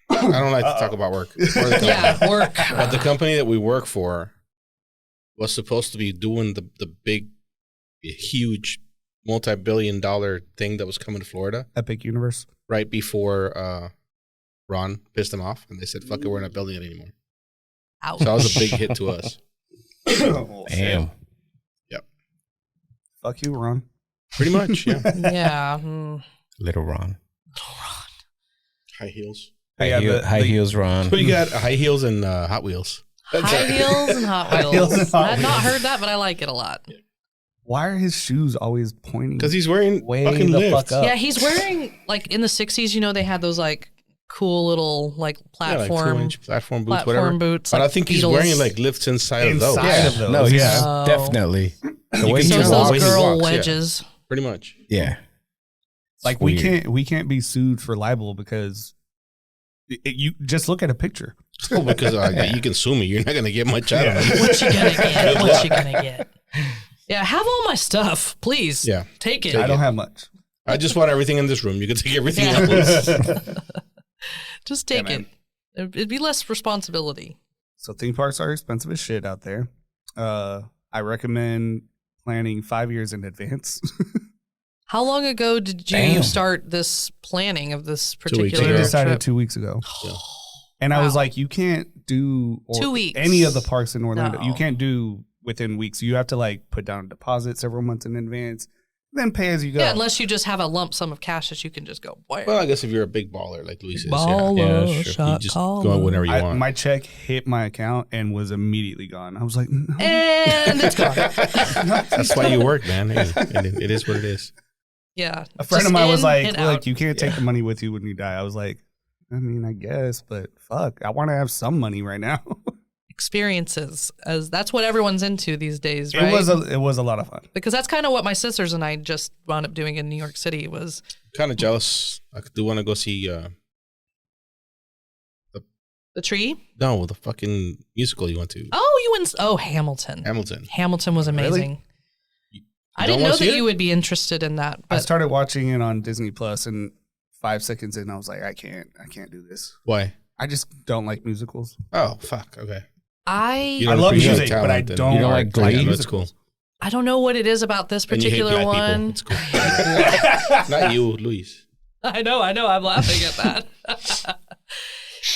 I don't like to talk about work. Or the company. Yeah, work. But the company that we work for was supposed to be doing the big, huge, multi-billion-dollar thing that was coming to Florida Epic Universe. right before Ron pissed them off, and they said, "Fuck it, we're not building it anymore." Ouch. So that was a big hit to us. Oh, Damn. fuck you, Ron. Pretty much, yeah. Yeah. Little Ron. High heels. Yeah, High heels Ron. What do you got? High heels and Hot Wheels. High heels and Hot High Wheels. heels and Hot I had not Wheels. heard that, but I like it a lot. Why are his shoes always pointing? Because he's wearing Way fucking the lifts. fuck up. Yeah, he's wearing, like, in the 60s, you know, they had those, like, cool little, like, Yeah, like platform 2-inch platform boots, platform whatever. boots. But like I think he's Beatles. wearing like lifts inside of those. Inside of those. No, he's yeah. Oh. definitely. The way can So he it's tell those the way he girl walks, yeah. wedges. Pretty much. Yeah. Like It's we can't be sued for libel because you just look at a picture. Oh, because you can sue me. You're not going to get much out of me. What you gonna get? Good What luck. you gonna get? Yeah, have all my stuff, please. Yeah. Take it. I don't have much. I just want everything in this room. You can take everything Yeah. else. Just take Yeah, it. It'd be less responsibility. So theme parks are expensive as shit out there. I recommend planning 5 years in advance. How long ago did you start this planning of this particular We decided trip? 2 weeks ago. Yeah. And I was like, you can't do 2 weeks. any of the parks in Orlando. No. You can't do within weeks. You have to like put down a deposit several months in advance, then pay as you go. Yeah, unless you just have a lump sum of cash that you can just go. Wham. Well, I guess if you're a big baller like Luis is, Baller, sure. shot You just caller. go whenever you want. My check hit my account and was immediately gone. I was like, no. And it's gone. That's why you work, man. Hey, it is what it is. Yeah. A friend Just of mine was in like, and look, out. you can't take the money with you when you die. I was like, I mean, I guess, but fuck, I want to have some money right now. Experiences, as that's what everyone's into these days, right? It was a lot of fun. Because that's kind of what my sisters and I just wound up doing in New York City was Kind of jealous. I do want to go see the tree. no, the fucking musical you went to. Hamilton. Hamilton. Hamilton was amazing. I don't didn't know wanna see that it? you would be interested in that. I But started watching it on Disney Plus, and 5 seconds in, I was like, I can't do this. Why? I just don't like musicals. Oh, fuck. Okay. I I love appreciate music, but I talent and- don't You don't like like Glee? That's cool. musicals. don't know what it is about this And you hate particular black one. people. It's cool. Not you, Luis. I know. I'm laughing at that.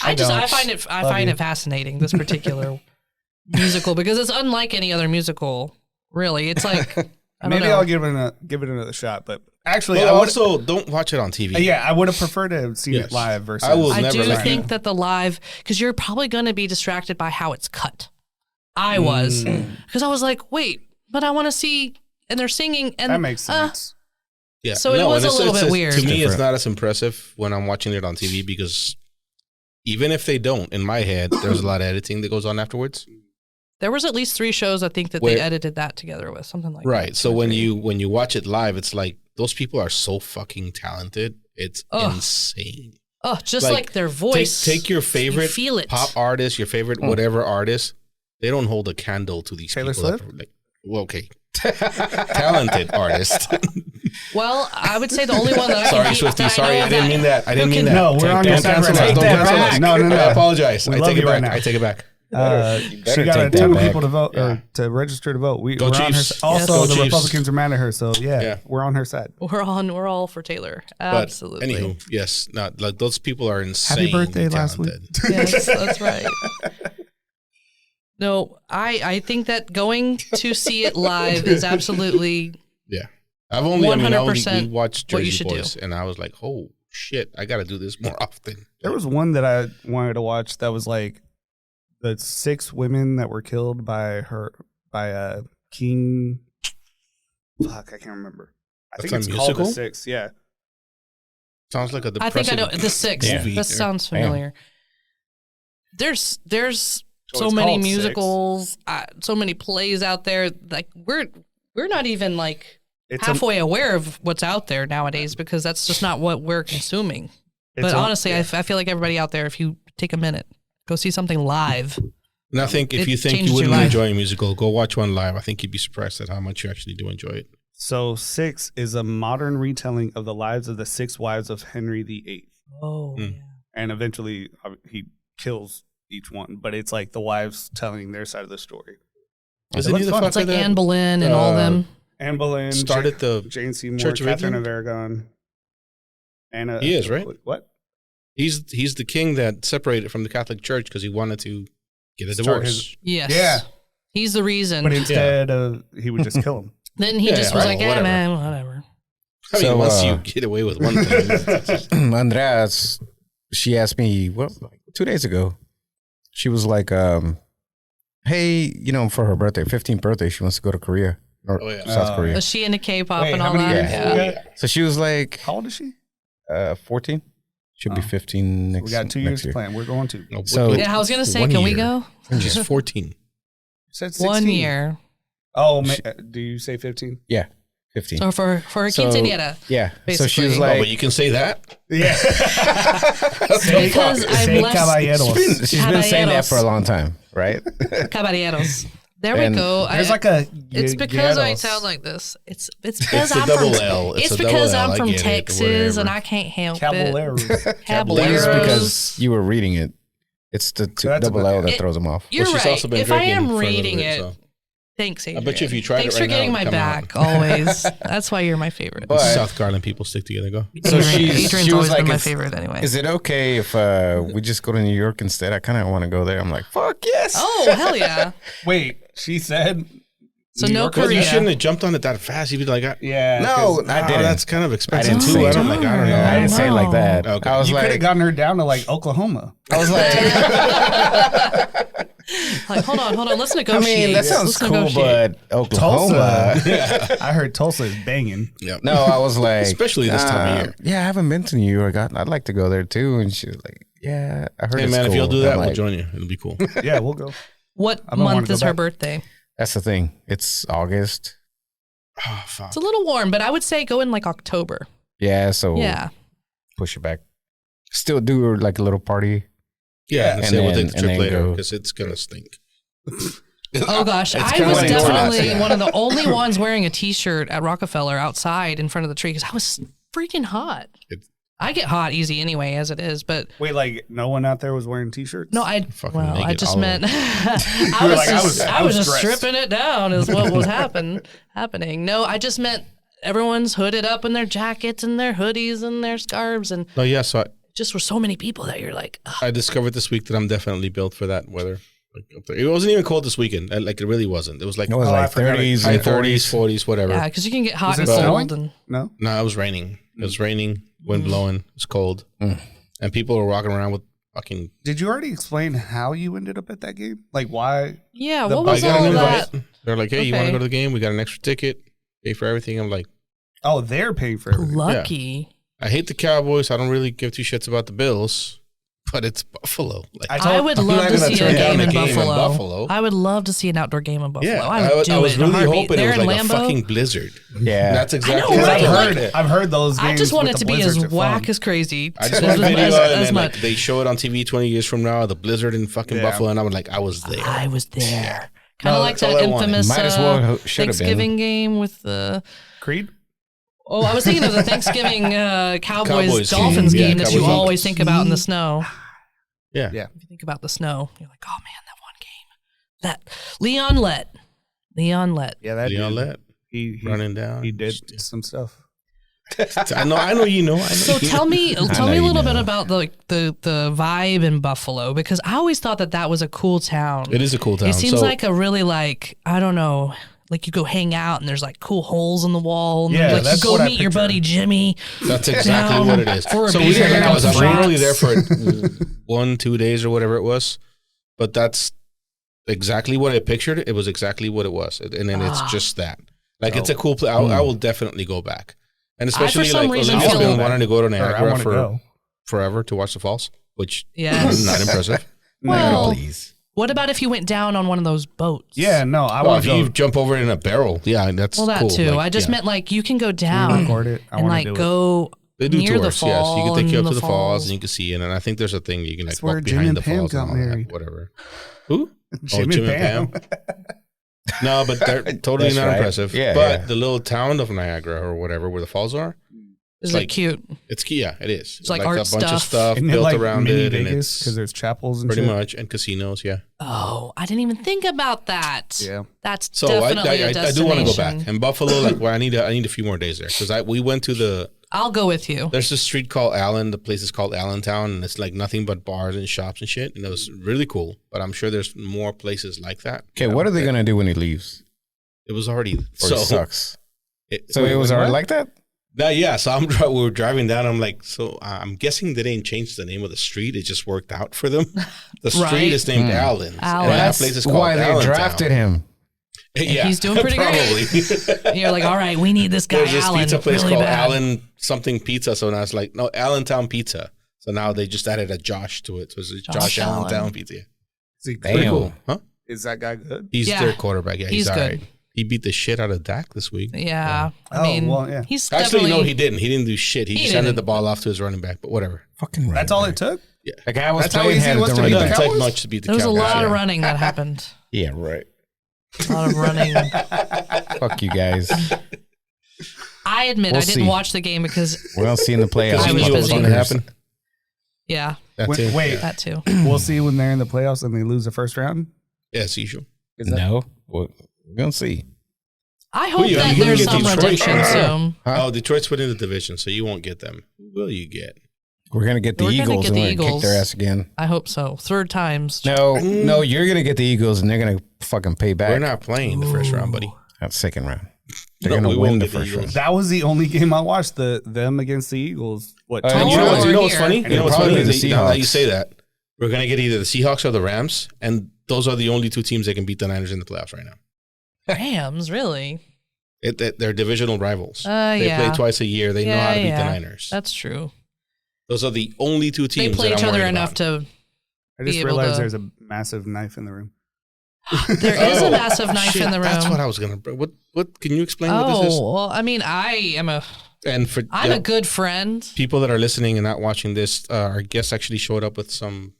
I don't. find it Love you. fascinating, this particular musical, because it's unlike any other musical. Really, it's like I don't Maybe know. I'll give it another shot. But actually, Well, I would also, don't watch it on TV. yeah, I would have preferred to have seen Yes. it live versus. I will I never do like think it. that the live, because you're probably going to be distracted by how it's cut. I was, because I was like, wait, but I want to see, and they're singing, and That makes sense. Yeah. So it was and a little bit weird. To me, it's Different. not as impressive when I'm watching it on TV because even if they don't, in my head, there's a lot of editing that goes on afterwards. there was at least 3 shows I think that Where- they edited that together with something like that. Right. So when you watch it live, it's like those people are so fucking talented. It's Ugh. insane. Oh, just like their voice. Take your favorite feel it. pop artist, your favorite whatever artist. They don't hold a candle to these Taylor people. Swift? Well, okay. Talented artist. Well, I would say the only one that I Sorry, can Swifty. that Sorry, know I didn't mean that. I didn't mean that. No, we're on your Don't side cancel right us. now. Don't Take that cancel back. us. No. I apologize. We I love take it you right back. now. I take it back. better She take got a that ton of back. people to vote Yeah. or to register to vote. Go We're on her. Chiefs. Also, Go the Chiefs. Republicans are mad at her, so Yeah. we're on her side. We're all for Taylor. But Absolutely. anywho, yes, not like those people are insane. Happy birthday last week. Yes, that's right. No, I think that going to see it live is absolutely Yeah, I've only. I mean, I only 100% we watched what you Jersey should Boys, do. and I was like, oh shit, I got to do this more often. There was one that I wanted to watch that was like the 6 women that were killed by King. Fuck, I can't remember. I That's think a it's called The musical? 6. Yeah. Sounds like a I depressing. think I know the 6. movie. This sounds familiar. There's So so it's many called musicals, so many plays out there. Like we're not even like It's halfway aware of what's out there nowadays because that's just not what we're consuming. But a- honestly, I feel like everybody out there, if you take a minute, go see something live. And I think if It you think changes you your wouldn't life. enjoy a musical, go watch one live. I think you'd be surprised at how much you actually do enjoy it. So 6 is a modern retelling of the lives of the 6 wives of Henry VIII. Oh, Mm. yeah. And eventually he kills each one, but it's like the wives telling their side of the story. Isn't he the fun. fucker It's like that Anne Boleyn and all them. Anne Boleyn started the Jane Seymour, Church of Catherine England? of Aragon. Anna, He is, right? What? He's the king that separated from the Catholic Church because he wanted to get a Start divorce. Yes. Yeah. He's the reason. But instead of he would just kill him. Then he Yeah, just was right, like, yeah, whatever. man, whatever. I mean, So, once you get away with one thing, it's- Andreas, she asked me, like 2 days ago, she was like, hey, for her birthday, 15th birthday, she wants to go to Korea or Oh, yeah. South Korea. Was she into K-pop Wait, and how all many that? years? Yeah. So she was like, How old is she? 14. She'll be Oh. 15 next We got 2 years next to year. plan. We're going to. No, So- Yeah, I was going to say, 1 can we year. go? She's 14. You said 16. 1 year. Oh, do you say 15? Yeah, 15. So for her So- quinceañera. Yeah. So she was Basically. like, Oh, but you can say that? Yeah. Because I'm Say less caballeros. she's been saying that Caballeros. for a long time, right? caballeros. There we And go. There's like a. It's because I guerreros. sound like this. It's because It's a I'm double from. L. It's It's a double because L. I'm I from get it, Texas and whatever. I can't help Caballeros. it. It's Caballeros. because you were reading it. It's the that's double about L that it. throws them off. You're Well, she's right. also been If I drinking am for a little reading bit, it, so. Thanks, Adrian. I bet you if you tried Thanks it right for getting now, my it'd come back, always. That's why you're my favorite. But- South Garland people stick together. Go. So Adrian's she was always like, been my is- favorite anyway. Is it okay if we just go to New York instead? I kind of want to go there. I'm like, fuck yes. Oh, hell yeah. Wait, she said. So New no York- Korea. Well, you shouldn't have jumped on it that fast. You'd be like, Yeah. No, 'cause I didn't. that's kind of expensive didn't too. say I it. don't like. I don't know. I didn't say it like that. Okay. I was you could have like, gotten her down to like Oklahoma. I was like, Like, hold on. Let's I negotiate. mean, that sounds Let's cool, negotiate. but Oklahoma. Tulsa. I heard Tulsa is banging. Yeah. No, I was like, Especially this time of year. Yeah, I haven't been to New York. I'd like to go there too. And she was like, yeah, I heard Hey it's man, cool. if you'll do I'm that, like, we'll join you. It'll be cool. Yeah, we'll go. What I don't wanna month go is her back. birthday? That's the thing. It's August. Oh fuck. It's a little warm, but I would say go in like October. Yeah, so Yeah. push it back. Still do like a little party. Yeah, and say we'll take the and trip then later go. because it's gonna stink. Oh gosh, It's I kinda was like definitely Florence, yeah. one of the only ones wearing a T-shirt at Rockefeller outside in front of the tree because I was freaking hot. It's- I get hot easy anyway, as it is. But Wait, like no one out there was wearing t-shirts? no, I Fucking I naked just all meant You I were was like, just, I was just dressed. stripping it down is what was happening. No, I just meant everyone's hooded up in their jackets and their hoodies and their scarves, and No, yeah. So just were so many people that you're like, ugh. I discovered this week that I'm definitely built for that weather. Like up there. It wasn't even cold this weekend. Like it really wasn't. It was like It was Oh, I like forgot it. 30s high and 30s, 40s, whatever. Yeah, because you can get hot Was and it snowing? cold. And No. No, it was raining. It was raining, wind Mm. blowing. It was cold, and people were walking around with fucking. Did you already explain how you ended up at that game? Like why? yeah, The what bike was I got all an of that? invite. They're like, "Hey, you want to Okay. go to the game? We got an extra ticket. Pay for everything." I'm like, Oh, they're paying for everything. Lucky. I hate the Cowboys. I don't really give two shits about the Bills, but it's Buffalo. Like, I would I'm love not to gonna see turn a down game a in game in Buffalo. Buffalo. I would love to see an outdoor game in Buffalo. yeah, I would do I was it in a really heartbeat. hoping it They're was in like a Lambeau. fucking blizzard. Yeah. That's exactly know, what right? I Like- heard. I've heard those games. I just want with it the to be as blizzards are whack fun. as crazy. I just want a as- video, as and then much. like they show it on TV 20 years from now, the blizzard in fucking Yeah. Buffalo, and I was like, I was there. I was there. Kind of No, like that's all that I wanted. infamous Might as well should have been. Thanksgiving game with the. Creed. Oh, I was thinking of the Thanksgiving Cowboys Cowboys game. Dolphins Yeah, game that you Cowboys always think about in the snow. Yeah. Yeah. If you think about the snow, you're like, oh man, that one game. That Leon Lett. Yeah, that Leon dude, Lett he running down. He did some stuff. I know you know. I know So you tell me know a you little bit know. about the vibe in Buffalo, because I always thought that was a cool town. It is a cool town. It seems So- like a really like, I don't know, like you go hang out and there's like cool holes in the wall. And Yeah, like that's you go what I meet your picture. buddy Jimmy. That's exactly down what it is. for a So beer we didn't and I was some only there shots. for 1-2 days or whatever it was, but that's exactly what I pictured. It was exactly what it was, and then it's just that. Like it's a cool place. I will definitely go back, and especially some like reason Olivia's feel- been wanting to go to Or I Niagara want to for go. forever to watch the falls, which Yes. is not impressive. Well, Please. what about if you went down on one of those boats? Yeah, no, I Well, want if to you go jump over it in a barrel, yeah, that's Well, that cool. too. Like, I just yeah. meant like you can go down record it. I and want like to do it. go They do near tours, the yes. fall. You can take you up and to the falls falls. and you can see it. And I think there's a thing you can like That's where walk Jim behind and the Pam falls got and all that, married. whatever. Who? Jim Jim and and Pam. No, but they're totally That's not right. impressive. Yeah, but yeah. the little town of Niagara or whatever where the falls are, Is like- it cute? it's key. Yeah, it is. It's like a art bunch of stuff. stuff Isn't it built like around mini it, and Vegas because it's there's chapels and pretty shit? much and casinos. Yeah. Oh, I didn't even think about that. Yeah. That's So definitely a I destination. do want to go back. And Buffalo, like, well, I need a few more days there because we went to the. I'll go with you. There's this street called Allen. The place is called Allentown, and it's like nothing but bars and shops and shit. And it was really cool. But I'm sure there's more places like that. Okay, what are they gonna do when he leaves? It was already Or so it sucks. So wait, it was already what? like that. yeah. So we were driving down. I'm like, so I'm guessing they didn't change the name of the street. It just worked out for them. The street Right. is named Allen, Allen. and that That's place is called why they Allentown. drafted him. Yeah, He's doing pretty probably. great. You're like, all right, we need this guy There's this Alan pizza place really called bad. Allen something Pizza. So now it's like, no, Allentown Pizza. So now they just added a Josh to it. So it's Josh Allen. Allentown Pizza. Is, he Damn. good? Cool. Huh? Is that guy good? He's Yeah. their quarterback. Yeah, he's He's all good. right. He beat the shit out of Dak this week. Yeah. I Oh, mean, well, yeah. he's Actually, definitely. no, he didn't. He didn't do shit. He just handed didn't. the ball off to his running back. But whatever. Fucking That's all it took? The guy was That's how playing easy it had was the to It beat running the doesn't back. take Cowboys? much to beat the There was a Cowboys. lot of yeah. running that happened. Yeah, right. A lot of running. Fuck you guys. I admit We'll I didn't see. watch the game because, We'll see in the playoffs. Because I he was knew what was busy. going to happen. yeah, That's it. Wait, that too. we'll see when they're in the playoffs and they lose the first round? Yeah, as usual. Is that No. What We're gonna see. I hope you that gonna there's get some Detroit? redemption soon. Huh? Oh, Detroit's winning the division, so you won't get them. Who will you get? We're gonna get the We're gonna Eagles get and the we're gonna kick Eagles. their ass again. I hope so. Third times. No, you're gonna get the Eagles and they're gonna fucking pay back. We're not playing the first round, buddy. That's second round. They're No, gonna we win won't the get the first Eagles. round. That was the only game I watched. Them against the Eagles. What? And 10 you know years what- ago? You know what's Here. funny? And You know what's probably funny? the Now that you Seahawks. say that, we're gonna get either the Seahawks or the Rams, and those are the only two teams that can beat the Niners in the playoffs right now. Rams, really? They're divisional rivals. They Yeah. play twice a year. They know how to beat the Niners. That's true. Those are the only two They teams play that each I'm other worried enough about. to. I be just able realized to- there's a massive knife in the room. There is a massive knife Shit, in the room. That's what I was gonna. What? Can you explain what this is? Oh, well, I mean, I'm And for a good friend. people that are listening and not watching this, our guest actually showed up with some.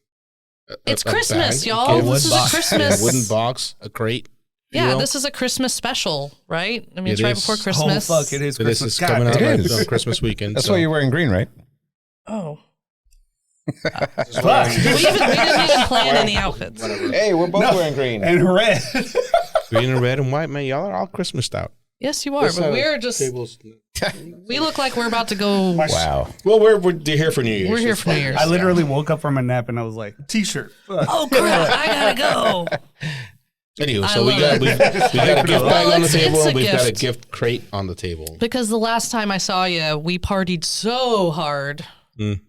It's a Christmas, bag, y'all. a This is a box. Christmas. a wooden box, a crate. if you Yeah, will. this is a Christmas special, right? I mean, It it's right is. before Oh Christmas. fuck! It is So this Christmas. is God coming out damn it on is. Christmas weekend. That's so. why you're wearing green, right? Oh, Fuck. we didn't even plan any outfits. Hey, we're both wearing green. And red. green and red and white, man. Y'all are all Christmased out. Yes, you are, but we're just. We look like we're about to go. Wow. Well, we're here for New Year's. We're here for New Year's. I literally woke up from a nap and I was like, "T-shirt." Fuck. Oh crap! I gotta go. Anyway, I so we love got it. we got a gift Well, bag on the it's table a and we've got a gift. gift crate on the table. Because the last time I saw you, we partied so hard. Mm.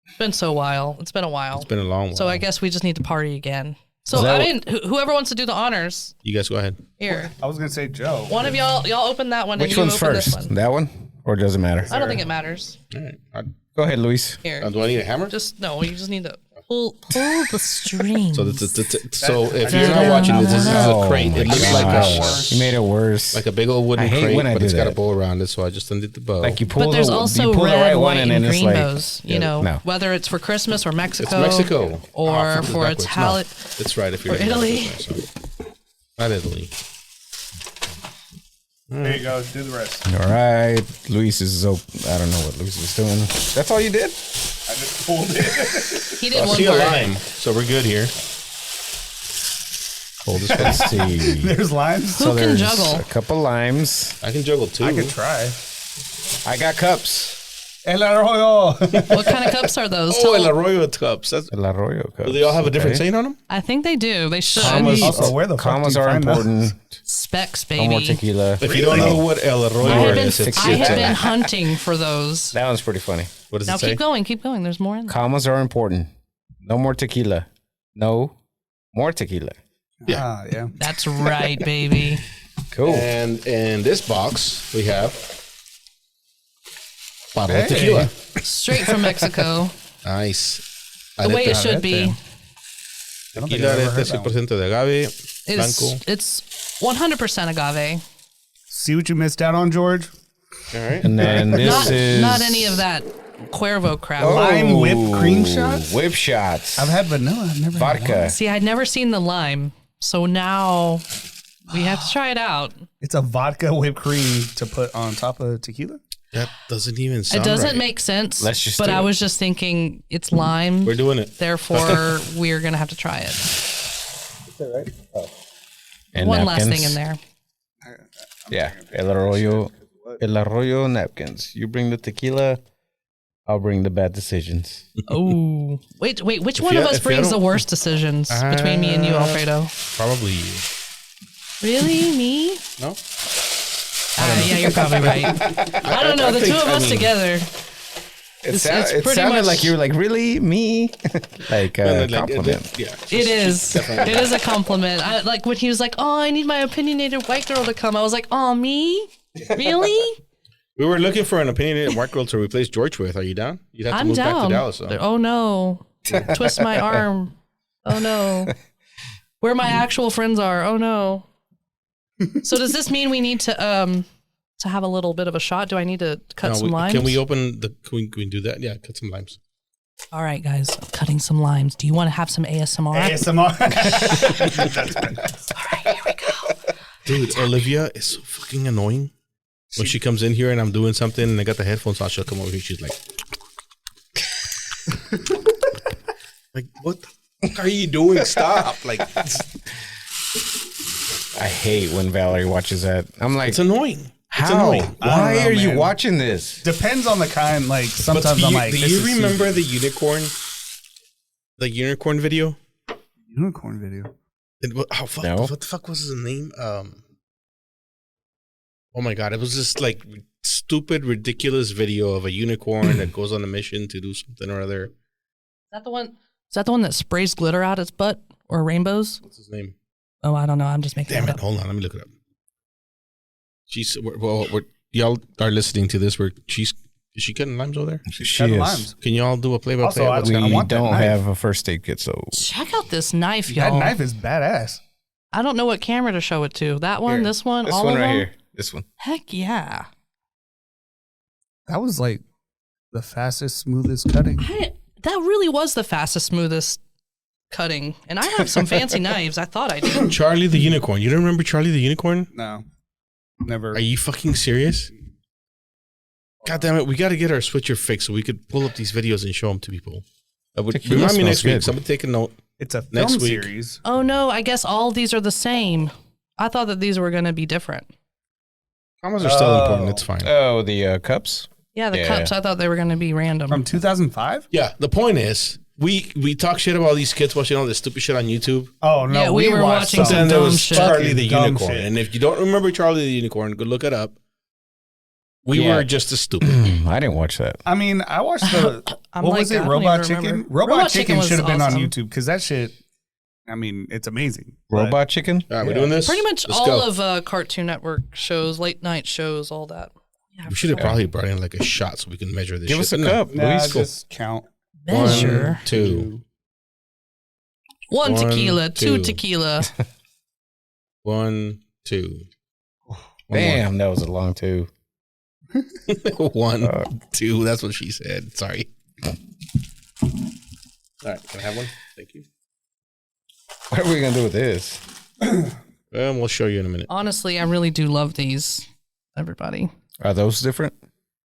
It's been so while. It's been a while. It's been a long while. So I guess we just need to party again. So Is that I mean, whoever wants to do the honors you guys go ahead. here. I was gonna say Joe. One of y'all open that one. Which and you one's open first? This one. That one? Or does it matter? I don't think it matters. All right. Go ahead, Luis. Here, Do I need a hammer? just no. You just need to pull the strings. So so if you're not watching this, this is a crate. It looks like You made it worse. a big old wooden I hate crate, when I but do it's got a that. bow around it. So I just undid the bow. Like you pull But there's the, also you pull red, the right white, one and and then it's green like, bows. You know, no. whether it's for Christmas or Mexico, it's Mexico. or Flipped it for backwards. Italian. No, it's right if you're or Italy. Not Italy. There you go. Do the rest. All right, Luis is I don't know what Luis is doing. That's all you did? I just pulled it. He did I one see a part. lime, so we're good here. Hold this one. Let's see. There's limes. Who can there's juggle? a couple limes. I can juggle too. I could try. I got cups. El Arroyo. What kind of cups are those? Oh, Tell- El Arroyo cups. That's, El Arroyo cups. do they all have a different saying on them? I think they do. They should. Commas, Also, where the fuck commas do you are find important. Specs, No more baby. tequila. If you don't know what El I Arroyo have been, is, it's I have tequila. been hunting for those. That one's pretty funny. what does Now it say? keep going, keep going. There's more in there. Commas are important. No more tequila. No more tequila. Ah, yeah. That's right, baby. Cool. And in this box, we have bottle of Hey. tequila. Straight from Mexico. Nice. The way it should be. I don't think Tequila I've de ever heard that one. 13% de agave, It's, blanco. it's 100% agave. See what you missed out on, George? All right. And then this is Not any of that Cuervo crap. Lime whipped cream shots? Whip shots. I've had vanilla. I've never had Vodka. See, I'd never seen the lime. So now we have to try it out. It's a vodka whipped cream to put on top of tequila. That doesn't even sound It doesn't right. make sense. Let's just but do I it. was just thinking it's lime. We're doing it. Therefore, we're going to have to try it. And One last napkins. thing in there. Yeah. El Arroyo napkins. You bring the tequila. I'll bring the bad decisions. Oh, wait. Which one you- of us if you brings the don't- worst decisions between me and you, Alfredo? Probably you. Really? Me? No? Yeah, you're probably right. I don't know. The two of us together. It, It's it pretty sounded much- like you were like, really? Me? Like a compliment. Yeah. It is. It is a compliment. I like when he was like, "Oh, I need my opinionated white girl to come." I was like, "Oh, me? Really?" We were looking for an opinionated white girl to replace George with. Are you down? You'd have to I'm move back down. to Dallas. Though. Oh no! Twist my arm. Oh no! Where my actual friends are. Oh no! So does this mean we need to have a little bit of a shot? Do I need to cut some limes? Can we open the? Can we do that? Yeah, cut some limes. All right, guys, I'm cutting some limes. Do you want to have some ASMR? ASMR. All right, here we go. Dude, Olivia is so fucking annoying. When she comes in here and I'm doing something and I got the headphones on, she'll come over here. She's like, like, what the fuck are you doing? Stop! Like, I I hate when Valerie watches that. I'm like, It's annoying. how? annoying. Why know, are you man. watching this? Depends on the kind. Like sometimes I'm like, do this you is remember the unicorn? The unicorn video? unicorn video? Oh fuck! No. What the fuck was his name? Oh my god! It was just like stupid, ridiculous video of a unicorn that goes on a mission to do something or other. Is that the one? Is that the one that sprays glitter out its butt or rainbows? What's his name? Oh, I don't know. I'm just making Damn it it! up. Hold on, let me look it up. Y'all are listening to this. Is she cutting limes over there? She Cutting is. limes. Can y'all do a play-by-play? Also, I What's going on? We want that don't knife. have a first aid kit, so Check out this knife, That y'all. knife is badass. I don't know what camera to show it to. That one, Here. this one, this all one of right them? here. This one. Heck yeah. That was like the fastest, smoothest cutting. That really was the fastest, smoothest cutting. And I have some fancy knives. I thought I did. Charlie the Unicorn. You don't remember Charlie the Unicorn? No, never. Are you fucking serious? God damn it! We got to get our switcher fixed so we could pull up these videos and show them to people. Tequila Remind me smells next week. good. Somebody take a note. It's a film Next week. series. Oh no, I guess all of these are the same. I thought that these were going to be different. Commas are still important. It's fine. Oh, the cups. Yeah, the Yeah. cups, I thought they were going to be random. From 2005? Yeah. The point is, we talk shit about all these kids watching all this stupid shit on YouTube. Oh no, Yeah, we were watched watching some some Then there dumb was shit. Charlie the Dumb Unicorn, shit. and if you don't remember Charlie the Unicorn, go look it up. We Yeah. were just as stupid. I didn't watch that. I mean, I watched the I'm what like, was it? I don't Robot even Chicken. remember. Robot Chicken was should have been on awesome. YouTube because that shit. I mean, it's amazing. But Robot chicken. All right, we're doing this. Pretty much Let's all go. of Cartoon Network shows, late night shows, all that. Yeah, We should have probably brought in like a shot so we can measure this. Give shit. us a But no. cup. Nah, Luis. just count. measure. 1, 2, One One, tequila, two two. tequila. 1, 2. Damn, that was a long two. 1, 2. That's what she said. Sorry. All right, can I have one? Thank you. What are we gonna do with this? We'll show you in a minute. Honestly, I really do love these, everybody. Are those different?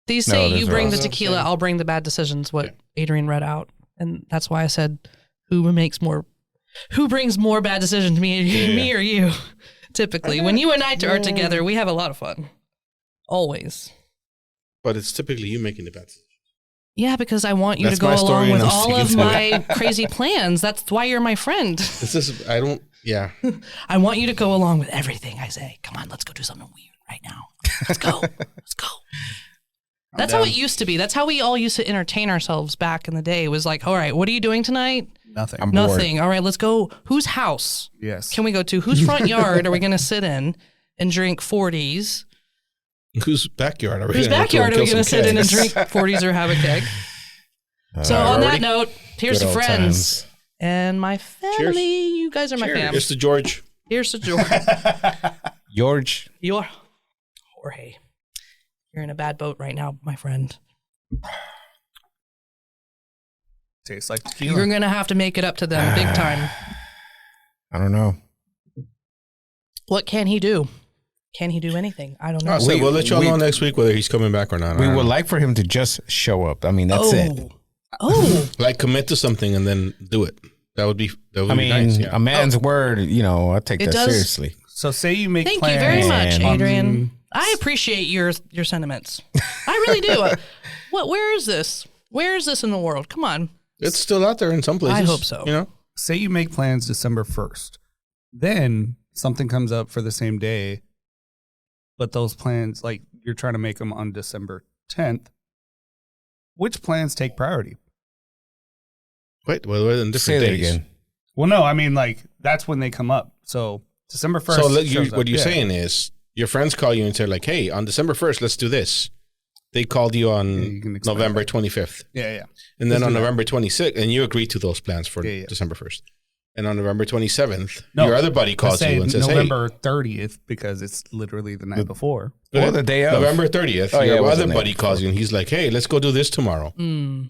These No, say those you are bring the awesome. tequila, I'll bring the bad decisions, what Yeah. Adrian read out. And that's why I said, who brings more bad decisions, me or you? Typically, when you and I are together, we have a lot of fun. Always. But it's typically you making the bets. Yeah, because I want you That's to go my story, along with and I'm all of sticking to my crazy plans. That's why you're my friend. This is, I don't, yeah. I want you to go along with everything I say. Come on, let's go do something weird right now. Let's go. Let's go. That's how it used to be. That's how we all used to entertain ourselves back in the day. It was like, all right, what are you doing tonight? Nothing. I'm bored. Nothing. All right, let's go. Whose house Yes. can we go to? Whose front yard are we going to sit in and drink 40s? Whose backyard are we Whose gonna go backyard are we kill going to some sit in and kegs? drink 40s or have a keg? So on that note, here's Good to old friends times. and my family. You guys are my fam. Here's to George. Here's to George. George. You're Jorge. You're in a bad boat right now, my friend. Tastes like tequila. You're going to have to make it up to them big time. I don't know. What can he do? Can he do anything? I don't know. I'll say, we'll let y'all we- know next week whether he's coming back or not. We I don't would know. like for him to just show up. I mean, that's it. Oh, like commit to something and then do it. That would be I mean, nice. Yeah. a man's word, I take It that does- seriously. So say you make thank you plans. very much, And- Adrian. I appreciate your sentiments. I really do. Where is this? Where is this in the world? Come on. It's still out there in some places. I hope so. You know, Say you make plans December 1st. Then something comes up for the same day, but those plans, like you're trying to make them on December 10th. Which plans take priority? wait, well, we're in different Say that days. again. Well, no, I mean, like, that's when they come up. So December 1st. So shows up. what you're Yeah. saying is your friends call you and say like, "Hey, on December 1st, let's do this." They called you Yeah, on you can expand November that. 25th, Yeah. and then Let's on do that. November 26th, and you agreed to those plans for Yeah. December 1st. And on November 27th, No, your other buddy Let's calls say you and says, November 30th because it's literally the night before. "Hey, Or the day of. November 30th, Oh, yeah, it your was other the night buddy calls you and he's like, "Hey, let's go do this tomorrow." Mm.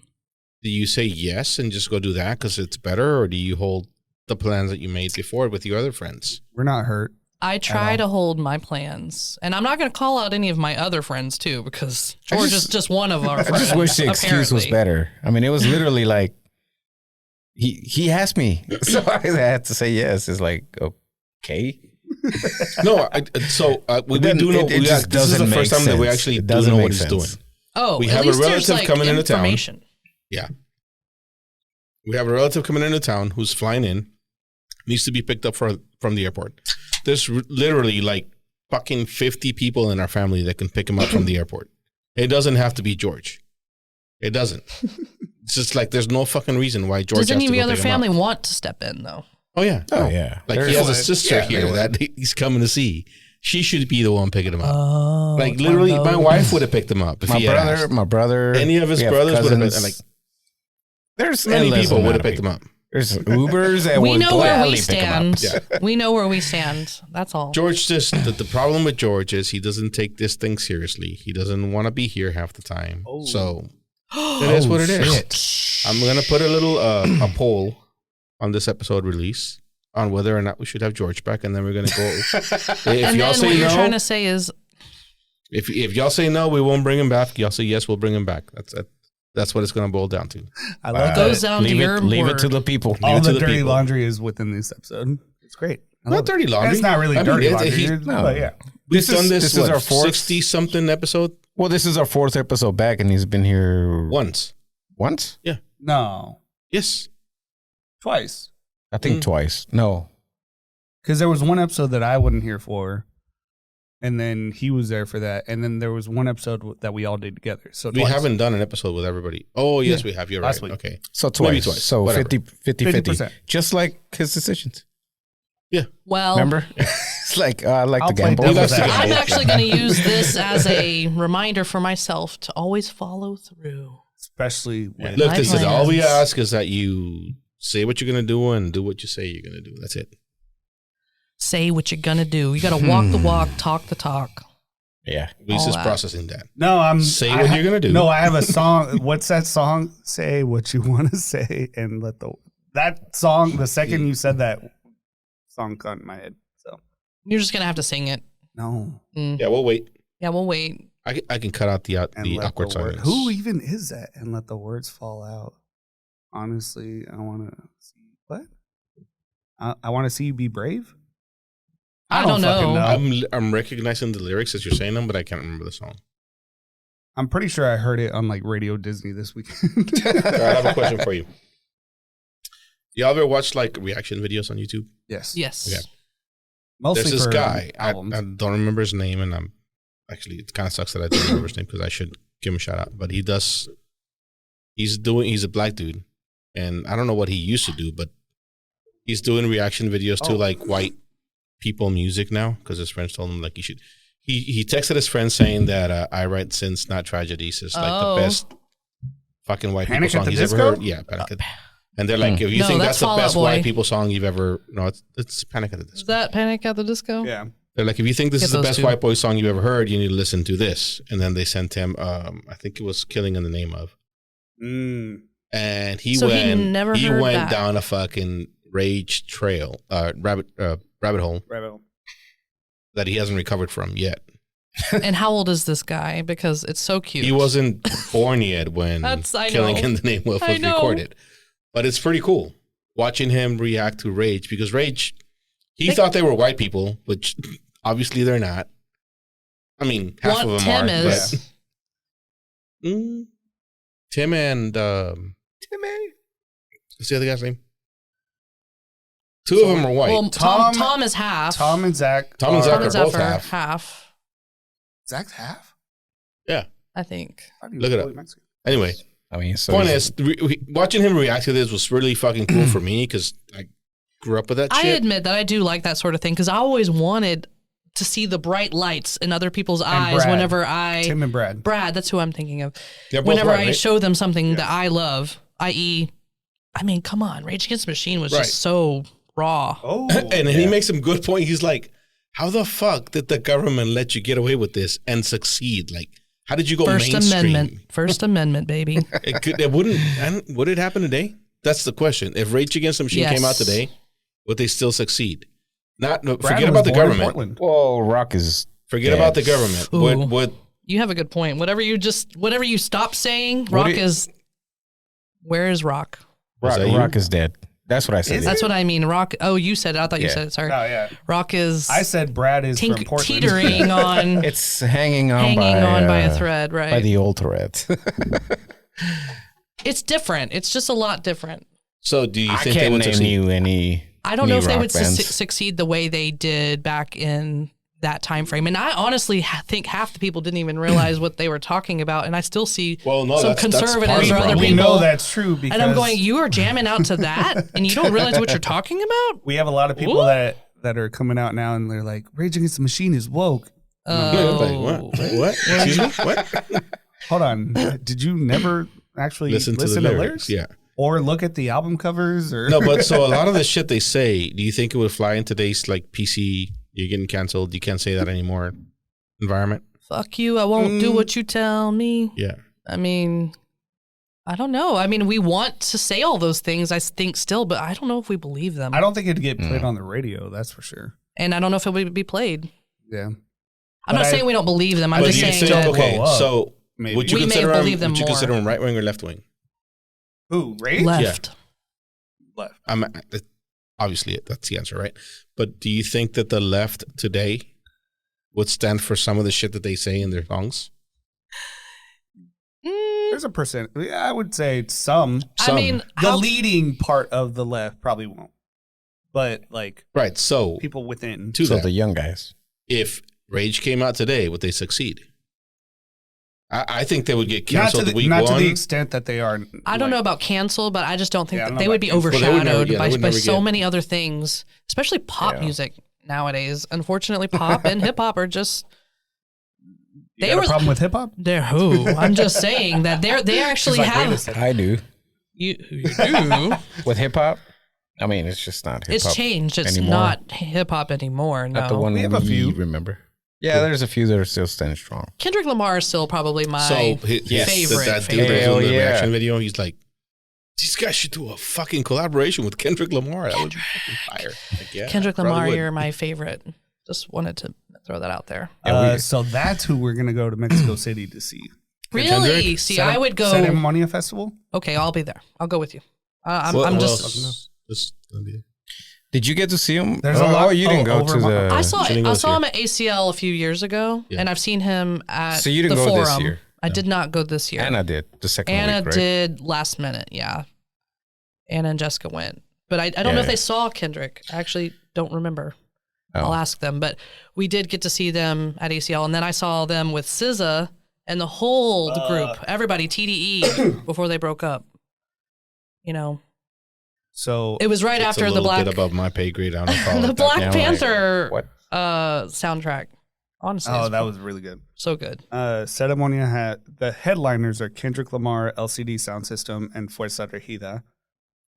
Do you say yes and just go do that because it's better, or do you hold the plans that you made before with your other friends? We're not hurt. I try to hold my plans, and I'm not going to call out any of my other friends too, because George is just one of our I friends. just wish the excuse was apparently. better. I mean, it was literally like he asked me, so I had to say yes. It's like, okay. No, we do know. It just this is the doesn't first make time that we sense. actually It do doesn't know make what he's sense. doing. Oh, We at have a least there's, relative like, coming into town. information. Yeah. We have a relative coming into town who's flying in, needs to be picked up from the airport. There's literally like fucking 50 people in our family that can pick him up from the airport. It doesn't have to be George. It doesn't. It's just like there's no fucking reason why George Does any has of to your go other pick him family up. want to step in, though? Oh, yeah. Oh, yeah. Like he has a sister here that he's coming to see. She should be the one picking him up. Oh, Like literally, my wife would have picked him up if he had asked. My brother, Any of his brothers would have been like. There's Many endless people would amount have of picked him people. up. There's Ubers that we would know where we gladly pick him up. stand. Yeah. We know where we stand. That's all. George just the problem with George is he doesn't take this thing seriously. He doesn't want to be here half the time. Oh. So it is what it is. I'm gonna put a little a poll on this episode release on whether or not we should have George back, and then we're gonna go. If and y'all then say what you're no, trying to say is, if y'all say no, we won't bring him back. Y'all say yes, we'll bring him back. That's what it's gonna boil down to. I love goes that. down to your Leave it word. to the people. All Leave it to the the dirty people. laundry is within this episode. It's great. I Not love it. dirty laundry. It's not really I mean, dirty it's- laundry, no. but yeah. We've done this. This is our fourth 60-something episode Well, this is our 4th episode back, and he's been here once. once. No, Yes. twice. I think twice. No, Because there was one episode that I wasn't here for, and then he was there for that, and then there was one episode that we all did together. So We twice. haven't done an episode with everybody. Oh, yes, Yeah. we have. You're Last right. week. Okay. so Maybe twice. twice. So Whatever. 50, 50%. just like his decisions. well, Remember, it's like I like I'll to play gamble. devil's That's the advocate. I'm actually going to use this as a reminder for myself to always follow through. Especially when Look, My this is all we plans. ask is that you say what you're going to do and do what you say you're going to do. That's it. Say what you're going to do. You got to walk the walk, talk the talk. Yeah, Lisa's that. processing that. No, I'm Say what you're gonna do. No, I have a song. What's that song? Say what you want to say, and let that song. The second you said that song, got in my head. So You're just going to have to sing it. no, Yeah, we'll wait. Yeah, we'll wait. I can cut out the and the let awkward the word. silence. Who even is that? And let the words fall out. Honestly, I want to see what. I want to see you be brave. I don't fucking know. I'm recognizing the lyrics as you're saying them, but I can't remember the song. I'm pretty sure I heard it on like Radio Disney this weekend. All right, I have a question for you. Y'all ever watch like reaction videos on YouTube? Yes. Yes. Okay. Mostly There's this for guy. I albums. don't remember his name, and I'm actually it kind of sucks that I don't remember his name because I should give him a shout out. But he's a black dude, and I don't know what he used to do, but he's doing reaction videos to like white people music now because his friends told him like he should. He texted his friend saying that I write sins, not tragedies. Is like Oh. the best fucking white Panic people at song the he's Disco? ever heard. Yeah, Panic at And they're like, if you No, think that's that's the Fall Out best Boy. white people song you've ever, no, it's Panic at the Is Disco. that Panic at the Disco? Yeah. They're like, if you think this Get is the those best two. white boy song you ever heard, you need to listen to this. And then they sent him, I think it was Killing in the Name of. Mm. And he So he went, never heard went that. down a fucking rage trail, rabbit hole Bravo. that he hasn't recovered from yet. And how old is this guy? Because it's so cute. He wasn't born yet when I Killing know. in the Name of I was know. recorded. But it's pretty cool watching him react to Rage because Rage, he thought they were white people, which obviously they're not. I mean, half What of them Tim are. is. But, Tim and Timmy. what's the other guy's name? Two of them are white. Well, Tom- Tom is half. Tom and Zach. Tom and Zach Tom are and both Zephyr, half. half. Zach's half. Yeah. I think. How do you Look it fully up. Mexican? Anyway, I mean, so point he's- is, watching him react to this was really fucking cool for me because I grew up with that I shit. admit that I do like that sort of thing because I always wanted to see the bright lights in other people's eyes Brad. whenever Tim and Brad. Brad, that's who I'm thinking of. They're both Whenever white, I right? show them something that I love, i.e., I mean, come on, Rage Against the Machine was Right. just so raw. Oh. And then he makes some good point. He's like, how the fuck did the government let you get away with this and succeed? Like, how did you go First mainstream? Amendment. First Amendment, baby. Would it happen today? That's the question. If Rage Against the Machine Yes. came out today, would they still succeed? Brad Forget was about the born in government. Portland. well, Rock is Forget dead. about the government. Ooh. Would You have a good point. Whatever you stop saying, What Rock do you- is. Where is Rock? Was Rock, that you? Rock is dead. That's what I said. That's what I mean. Rock. Oh, you said it. I thought you Yeah. said it. Sorry. Oh yeah. Rock is. I said Brad is from Portland. Teetering on. It's hanging on by a thread, right? By the old thread. It's different. It's just a lot different. So do you I think they can't would name succeed? you any. I don't know if they would bands. succeed the way they did back in that time frame. And I honestly think half the people didn't even realize what they were talking about. And I still see some that's conservatives part of or the other problem. people. We know that's true because And I'm going, you are jamming out to that and you don't realize what you're talking about? we have a lot of people that are coming out now and they're like, Rage Against the Machine is woke. Oh. What? Excuse me? What? Hold on. Did you never actually Listen to the lyrics. Yeah. Or look at the album covers? Or No, but so a lot of the shit they say, do you think it would fly in today's like PC, you're getting canceled, you can't say that anymore environment? Fuck you. I won't do what you tell me. Yeah. I mean, I don't know. I mean, we want to say all those things, I think still, but I don't know if we believe them. I don't think it'd get played on the radio, that's for sure. And I don't know if it would be played. Yeah. I'm not saying we don't believe them. I'm But just you saying say, that okay, blow up, so maybe. would you We may consider believe them would you more. consider them right wing or left wing? Who? Rage? left. Left. Obviously that's the answer, right? But do you think that the left today would stand for some of the shit that they say in their songs? There's a percent. Yeah, I would say some. I mean, The leading part of the left probably won't. But like Right. So people within. to So that, the young guys. if Rage came out today, would they succeed? I think they would get Not canceled to week not one. to the extent that they are. I don't know about cancel, but I just don't think Yeah, I that don't they know would be about cancel. Well, they would never- overshadowed yeah, they would by never so get- many other things, especially pop Yeah. music nowadays. Unfortunately, pop and hip hop are just. You got a problem with hip hop? They're who? I'm just saying that they actually He's like, wait a have. second. I do. You do. With hip hop, I mean, it's just not hip hop. It's changed. It's anymore. not hip hop anymore. No. Not the one We have a few. remember. Yeah, there's a few that are still standing strong. Kendrick Lamar is still probably my Favorite. That dude that was Hell in the yeah. reaction video, he's like, these guys should do a fucking collaboration with Kendrick Lamar. That would be fucking fire. Like, yeah, Kendrick probably Lamar. would. You're my favorite. Just wanted to throw that out there. So that's who we're gonna go to Mexico City to see. Really? Kendrick? See, I would go. Ceremonia Festival. Okay, I'll be there. I'll go with you. I'm What just. else is gonna be- Did you get to see him? There's a lot- Oh, you didn't go over to my- the. I saw Shouldn't go I this saw year. him at ACL a few years ago, Yeah. and I've seen him at So you didn't the go Forum. this year? I did not go this year. Anna did the second Anna week, right? did last minute, yeah. Anna and Jessica went, but I don't know if Yeah. they saw Kendrick. I actually don't remember. Oh. I'll ask them, but we did get to see them at ACL, and then I saw them with SZA and the whole group, everybody, TDE, before they broke up. You know, So it was right It's after a the little Black bit above my pay grade. I don't know if I'll the let that Black go. Yeah, I'm like, Panther what? soundtrack. Honestly, oh, it's that was really good. so good. Ceremonia had the headliners are Kendrick Lamar, LCD Sound System, and Fuerza Regida.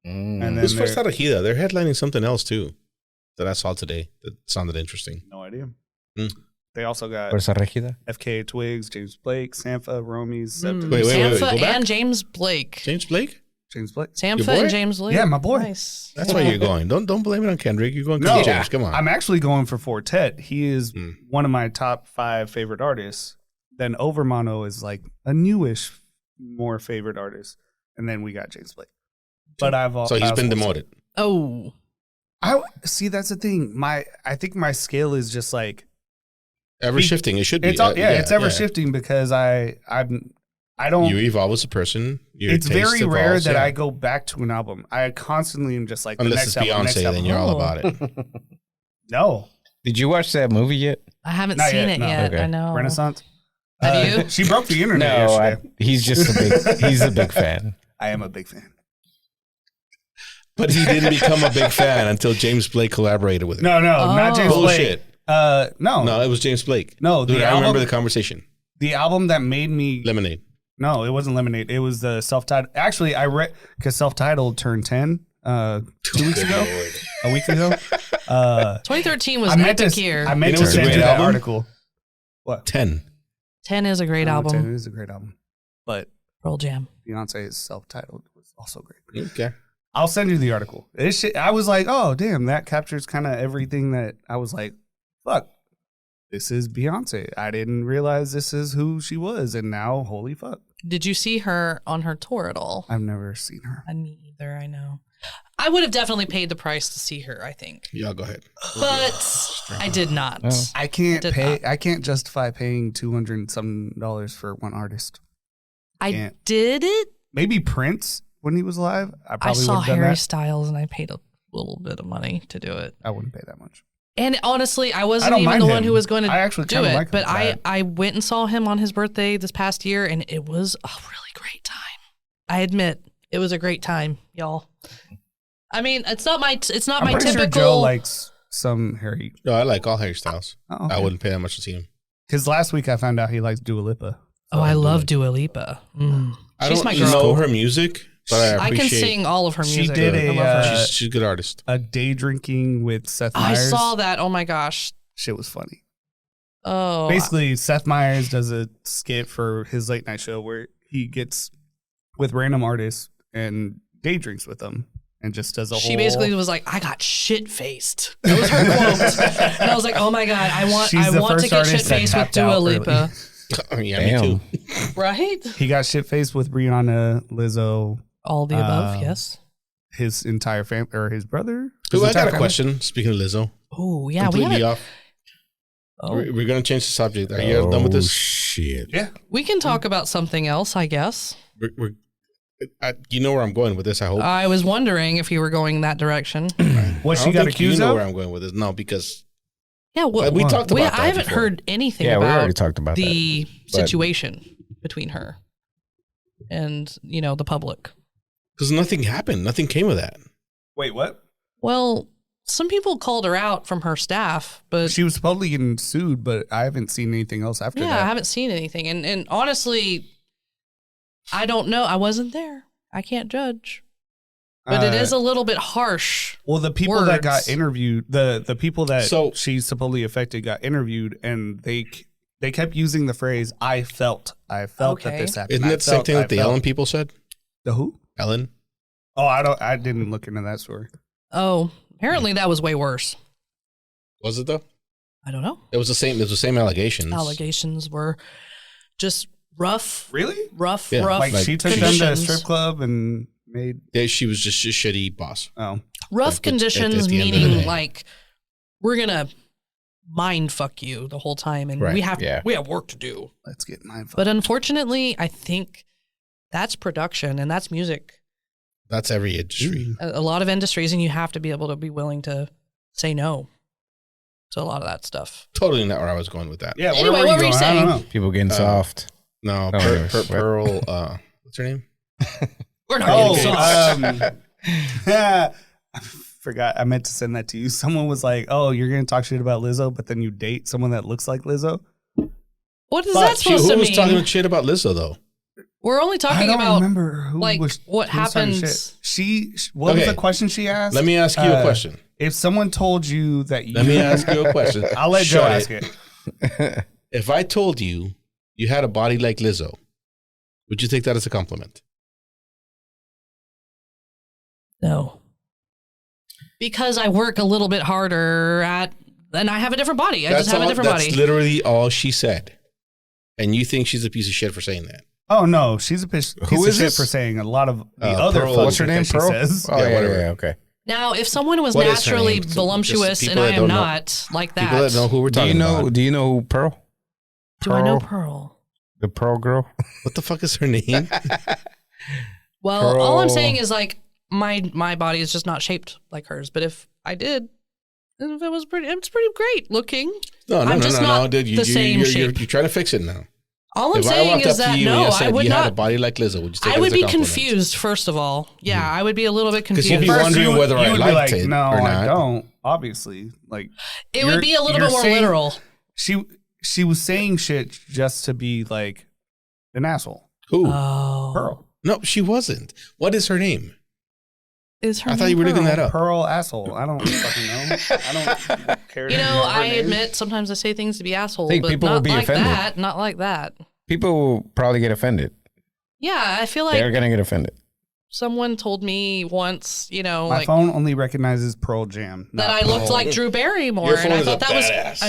And then Who's first there- out of Hida? They're headlining something else too that I saw today that sounded interesting. no idea. Hmm. They also got Fuerza Regida. FKA Twigs, James Blake, Sampha, Romies, Mm. Wait, Sampha go back. and James Blake. James Blake? James Blake. Sampha boy? and James Blake. Yeah, my boy. Nice. That's why you're going. Don't blame it on Kendrick. You're going No, to James. Come on. I'm actually going for Fortet. He is Hmm. one of my top 5 favorite artists. Then Overmono is like a newish, more favorite artist. And then we got James Blake. But so he's been demoted. Oh, I see. That's the thing. I think my scale is just like Ever shifting. It should be. it's it's ever yeah. shifting because I don't. You evolve as a person. Your It's taste very rare evolves, that yeah. I go back to an album. I constantly am just like Unless the it's next album, next Beyonce, then album. you're all Oh. about it. No, Did you watch that movie yet? I haven't Not seen yet, it no. yet. Okay. I know. Renaissance. Have you? She broke the internet No, yesterday. he's just he's a big fan. I am a big fan. But he didn't become a big fan until James Blake collaborated with him. No, not James Bullshit. Blake. No, No, it was James Blake. No, Dude, the I remember album- the conversation. the album that made me. Lemonade. No, it wasn't Lemonade. It was the self-titled. Actually, I read because self-titled turned 10 2 weeks ago, a week ago. 2013 was I an meant epic to. year. I meant And it to was a send great you that album? article. What? 10. 10 is a great 10 album. is a great album, but Pearl Jam. Beyonce's self-titled was also great. Okay. I'll send you the article. I was like, oh damn, that captures kind of everything that I was like, fuck, this is Beyonce. I didn't realize this is who she was, and now holy fuck, Did you see her on her tour at all? I've never seen her. Me either. I know. I would have definitely paid the price to see her, I think. Yeah, go ahead. But I did not. No. I can't Did pay. not. I can't justify paying $200 and some for one artist. I Can't. did it. Maybe Prince when he was alive. I I probably saw would have done Harry that. Styles and I paid a little bit of money to do it. I wouldn't pay that much. And honestly, I I wasn't don't even mind the one him. who was going to I actually do kinda it. like him But for that. I went and saw him on his birthday this past year, and it was a really great time. I admit, it was a great time, y'all. I mean, it's not my I'm my pretty typical. sure Joe likes some Harry. No, I like all hairstyles. Oh, I wouldn't pay that much to see him. Because last week I found out he likes Dua Lipa. Oh, I love Dua Lipa. I She's don't my know girl. her music, but I I appreciate. can sing all of her She music. did I love her. She's a good artist. A day drinking with Seth I Meyers. saw that. Oh my gosh. Shit was funny. Oh, Basically, Seth Meyers does a skit for his late night show where he gets with random artists and day drinks with them and just does a whole. she basically was like, "I got shit faced." That was her quote, and I was like, "Oh my god, I want She's the to first get artist shit that faced with tapped out Dua early. Lipa." Yeah, Damn. me too. Right? He got shit faced with Rihanna, Lizzo, All the above, yes. his entire family, or his brother. Ooh, His I entire got a family? question. Speaking of Lizzo, Oh yeah, we completely haven't. off. Oh, We're gonna change the subject. Are you done with this? Shit. Yeah. we can talk about something else, I guess. You know where I'm going with this. I hope. I was wondering if you were going that direction. What I she don't got think accused you know of? where I'm going with this. No, because Yeah, well, we talked about that I haven't before. heard anything Yeah, we about already talked about the that. But- situation between her and the public. because nothing happened. Nothing came of that. Wait, what? Well, some people called her out from her staff, but She was supposedly getting sued, but I haven't seen anything else after yeah, I that. haven't seen anything. And honestly, I don't know. I wasn't there. I can't judge. But it is a little bit harsh. Well, the people that got words. interviewed, the people that So- she supposedly affected got interviewed, and they kept using the phrase "I felt that Okay. this happened." Isn't I that the same felt, thing I that the felt." Ellen people said? The who? Ellen. Oh, I didn't look into that story. Oh, apparently that was way worse. Was it though? I don't know. It was the same. It was the same allegations. Allegations were just rough, Really? Yeah, rough. Like she took them to a conditions. strip club and made She was just a shitty boss. oh Rough at conditions, the end of the meaning day. like we're gonna mind fuck you the whole time, and Right, we have yeah. work to do. let's get mine. But unfortunately, I think that's production and that's music. That's every industry. A lot of industries, and you have to be able to be willing to say no to a lot of that stuff. Totally not where I was going with that. Yeah. Anyway, where what were you going? I don't saying? know. People getting soft. No, Oh, anyways, what? Pearl. What's her name? We're not Oh, getting soft. I forgot. I meant to send that to you. Someone was like, "Oh, you're gonna talk shit about Lizzo, but then you date someone that looks like Lizzo." What is Fuck, that supposed Who to was mean? talking shit about Lizzo though? We're only I talking don't about remember who like, was what who was talking happens- shit. What was Okay. the question she asked? Let me ask you a question. If someone told you that you, Let me ask you a question. I'll let Joe Shut ask it. If I told you you had a body like Lizzo, would you take that as a compliment? no, because I work a little bit harder and I have a different body. I just have a different That's body. literally all she said. And you think she's a piece of shit for saying that? Oh no, she's a piece Who of is shit this? for saying a lot of the other. Pearl. fun What's her shit name? that she Pearl? says. Oh, Yeah, yeah, whatever. yeah, okay. Now, if someone was What is her naturally name? Just voluptuous and people I that am don't know. not like that, People that know who we're Do talking you know? about. Do you know Pearl? do I know Pearl? The Pearl girl? What the fuck is her name? Well, all I'm Pearl. saying is like my body is just not shaped like hers. But if I did, then it's pretty great looking. No, I'm just not dude. the same shape. You're trying to fix it now. All I'm If I saying walked is up to that you and no, I said I would you had a not. body like Lizzo, would you take I it would as a be compliment? confused. First of all, yeah, I would be a little bit 'Cause confused. you'd be wondering whether I you would be liked like, it no, or I not. don't. Obviously, like It would be a little bit more saying- literal. She was saying shit just to be like an asshole. Who? Oh, Pearl. No, she wasn't. What is her name? is her? I thought name you were looking Pearl? that up. Pearl asshole. I don't fucking know. I don't care. You to know, know her I name. admit sometimes I say things to be asshole, Think but people not will be like offended. that. Not like that. People will probably get offended. Yeah, I feel They're like gonna get offended. someone told me once, My like phone only recognizes Pearl Jam. that not I looked Pearl. like Drew Barrymore, Your and I phone is thought a that was badass.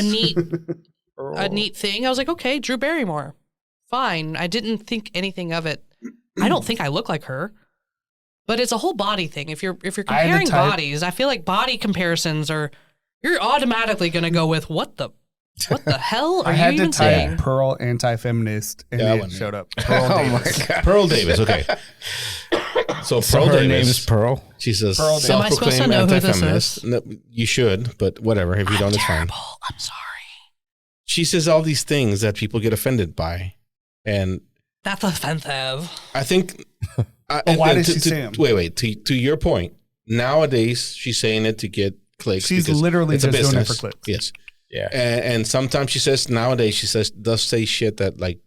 a neat thing. I was like, okay, Drew Barrymore, fine. I didn't think anything of it. I don't think I look like her, But it's a whole body thing. If you're I had to comparing type- bodies, I feel like body comparisons you're automatically going to go with what the hell are I you had to even type saying? Pearl anti-feminist, and Yeah, it showed up. Oh my God. Pearl Davis. Okay. So So Pearl her Davis. name's Pearl. She's a Pearl Davis. Am I supposed to self-proclaimed know who this anti-feminist. is? No, you should, but whatever. If you don't, it's fine. Terrible. I'm sorry. She says all these things that people get offended by, and That's offensive. I think. why did she say 'em? Wait. To your point, nowadays she's saying it to get clicks. She's because literally it's a just doing it business. for clicks. Yes, Yeah. and sometimes she says does say shit that like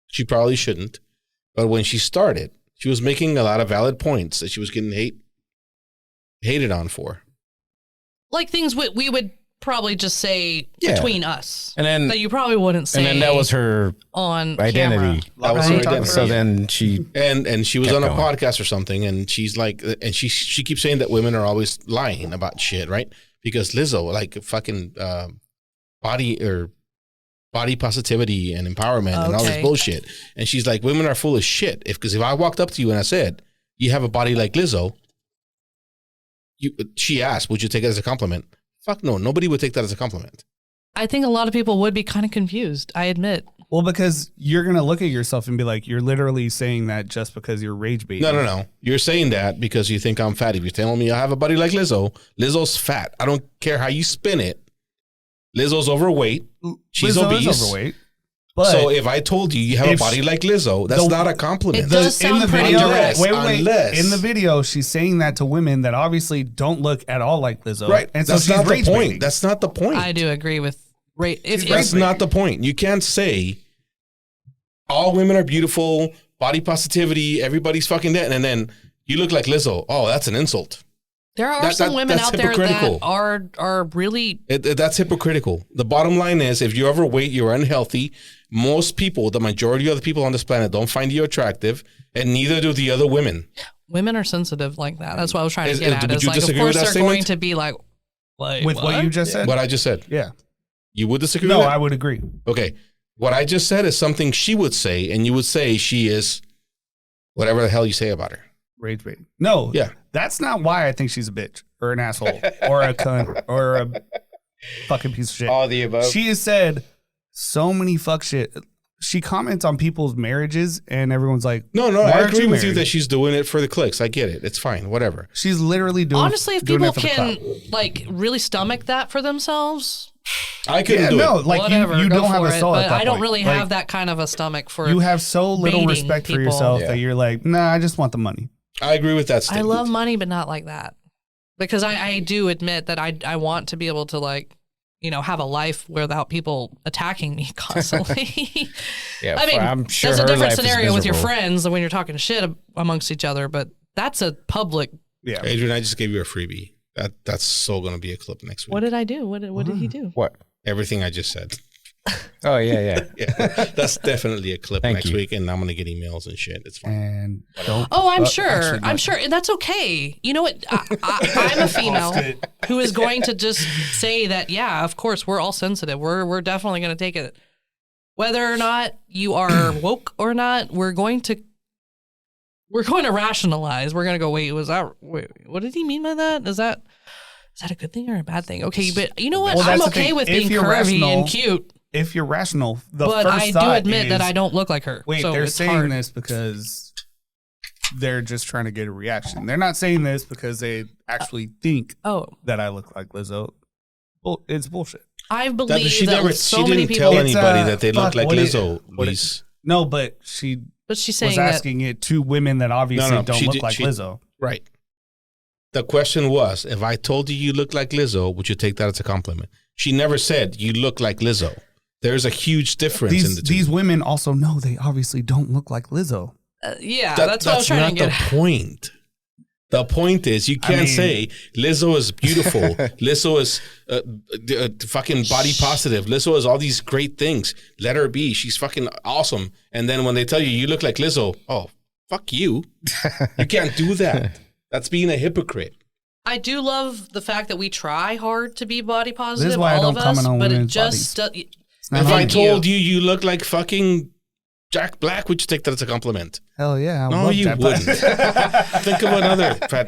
she probably shouldn't, but when she started, she was making a lot of valid points that she was getting hated on for. Like things we would probably just say Yeah. between us. And then That you probably wouldn't say and then that was her on identity. camera. That was her Right. identity. So then she And she was Kept on a going. podcast or something, and she's like, and she keeps saying that women are always lying about shit, right? Because Lizzo, like fucking body positivity and empowerment and all this Okay. bullshit, and she's like, women are full of shit. Because if I walked up to you and I said, you have a body like Lizzo, she asked, would you take it as a compliment? Fuck no, nobody would take that as a compliment. I think a lot of people would be kind of confused. I admit. Well, because you're gonna look at yourself and be like, you're literally saying that just because you're rage baiting. No. You're saying that because you think I'm fat. If you're telling me I have a body like Lizzo, Lizzo's fat. I don't care how you spin it. Lizzo's overweight. She's Lizzo obese. is overweight. But So if I told you have a if body like Lizzo, that's the- not a compliment. It does sound pretty video, direct. wait. Unless- In the video, she's saying that to women that obviously don't look at all like Lizzo. Right. And so that's she's not the rage point. baiting. That's not the point. I do agree with if That's not the point. You can't say all women are beautiful, body positivity, everybody's fucking dead, and then you look like Lizzo. Oh, that's an insult. there are some women that's out there hypocritical. that are really That's hypocritical. The bottom line is, if you're overweight, you're unhealthy. Most people, the majority of the people on this planet, don't find you attractive, and neither do the other women. women are sensitive like that. That's what I was trying to Is- get at. would Is you like, of disagree course with that they're going statement? to be like, wait, with what you just said. What I just said. Yeah. You would disagree No, with that? I would agree. Okay. What I just said is something she would say, and you would say she is whatever the hell you say about her. Rage baiting. No. Yeah. That's not why I think she's a bitch or an asshole or a cunt or a fucking piece of shit. all the above. She has said so many fuck shit. She comments on people's marriages and everyone's like, No, why I aren't agree with you married? that she's doing it for the clicks. I get it. It's fine. Whatever. She's literally doing honestly, if doing people it for the can clout. like really stomach that for themselves, I couldn't Yeah, do no, it. like whatever, you go don't have for a it. soul But at that I don't point. really Like, have that kind of a stomach for. You have so little baiting respect for people. yourself Yeah. that you're like, nah, I just want the money. I agree with that I statement. love money, but not like that. Because I do admit that I want to be able to like, have a life without people attacking me constantly. Yeah, I mean, I'm sure there's a her different life is scenario with your miserable. friends than when you're talking shit amongst each other, but that's a public. Yeah. Adrian, I just gave you a freebie. That's so going to be a clip next week. What did I do? What did he do? What? Everything I just said. Oh yeah. Yeah, that's definitely a clip Thank next you. week, and I'm going to get emails and shit. It's fine. And don't. Oh, I'm actually, sure. no. I'm sure. And that's okay. You know what? I'm a female who is going to just say that, yeah, of course, we're all sensitive. We're definitely going to take it. Whether or not you are woke or not, we're going to rationalize. We're going to go, wait, what did he mean by that? Is that a good thing or a bad thing? Okay, but you know what? Well, I'm that's the okay thing. with If being you're curvy rational, and cute, If you're rational, the but first I do thought admit that is, I don't look like her. Wait, so they're it's saying hard. this because they're just trying to get a reaction. They're not saying this because they actually think Oh, that I look like Lizzo. It's bullshit. I That, believe she that never. with so she many didn't people. tell It's, anybody that they look fuck, like what it- Lizzo. what it- Luis. No, but she But she's was saying that. asking it to women that obviously No, don't she look did- like she- Lizzo. Right. The question was, if I told you look like Lizzo, would you take that as a compliment? She never said you look like Lizzo. There's a huge difference in the two. These women also know they obviously don't look like Lizzo. Yeah, that's what I was trying to get not at. the point. The point is, you can't mean- say Lizzo is beautiful. Lizzo is fucking body positive. Lizzo is all these great things. Let her be. She's fucking awesome. And then when they tell you look like Lizzo, oh, fuck you. You can't do that. That's being a hypocrite. I do love the fact that we try hard to be body positive, This is why I all don't of us, comment on but it women's just It's not If I funny. told you look like fucking Jack Black, would you take that as a compliment? Hell yeah. No, you wouldn't. Think of another fat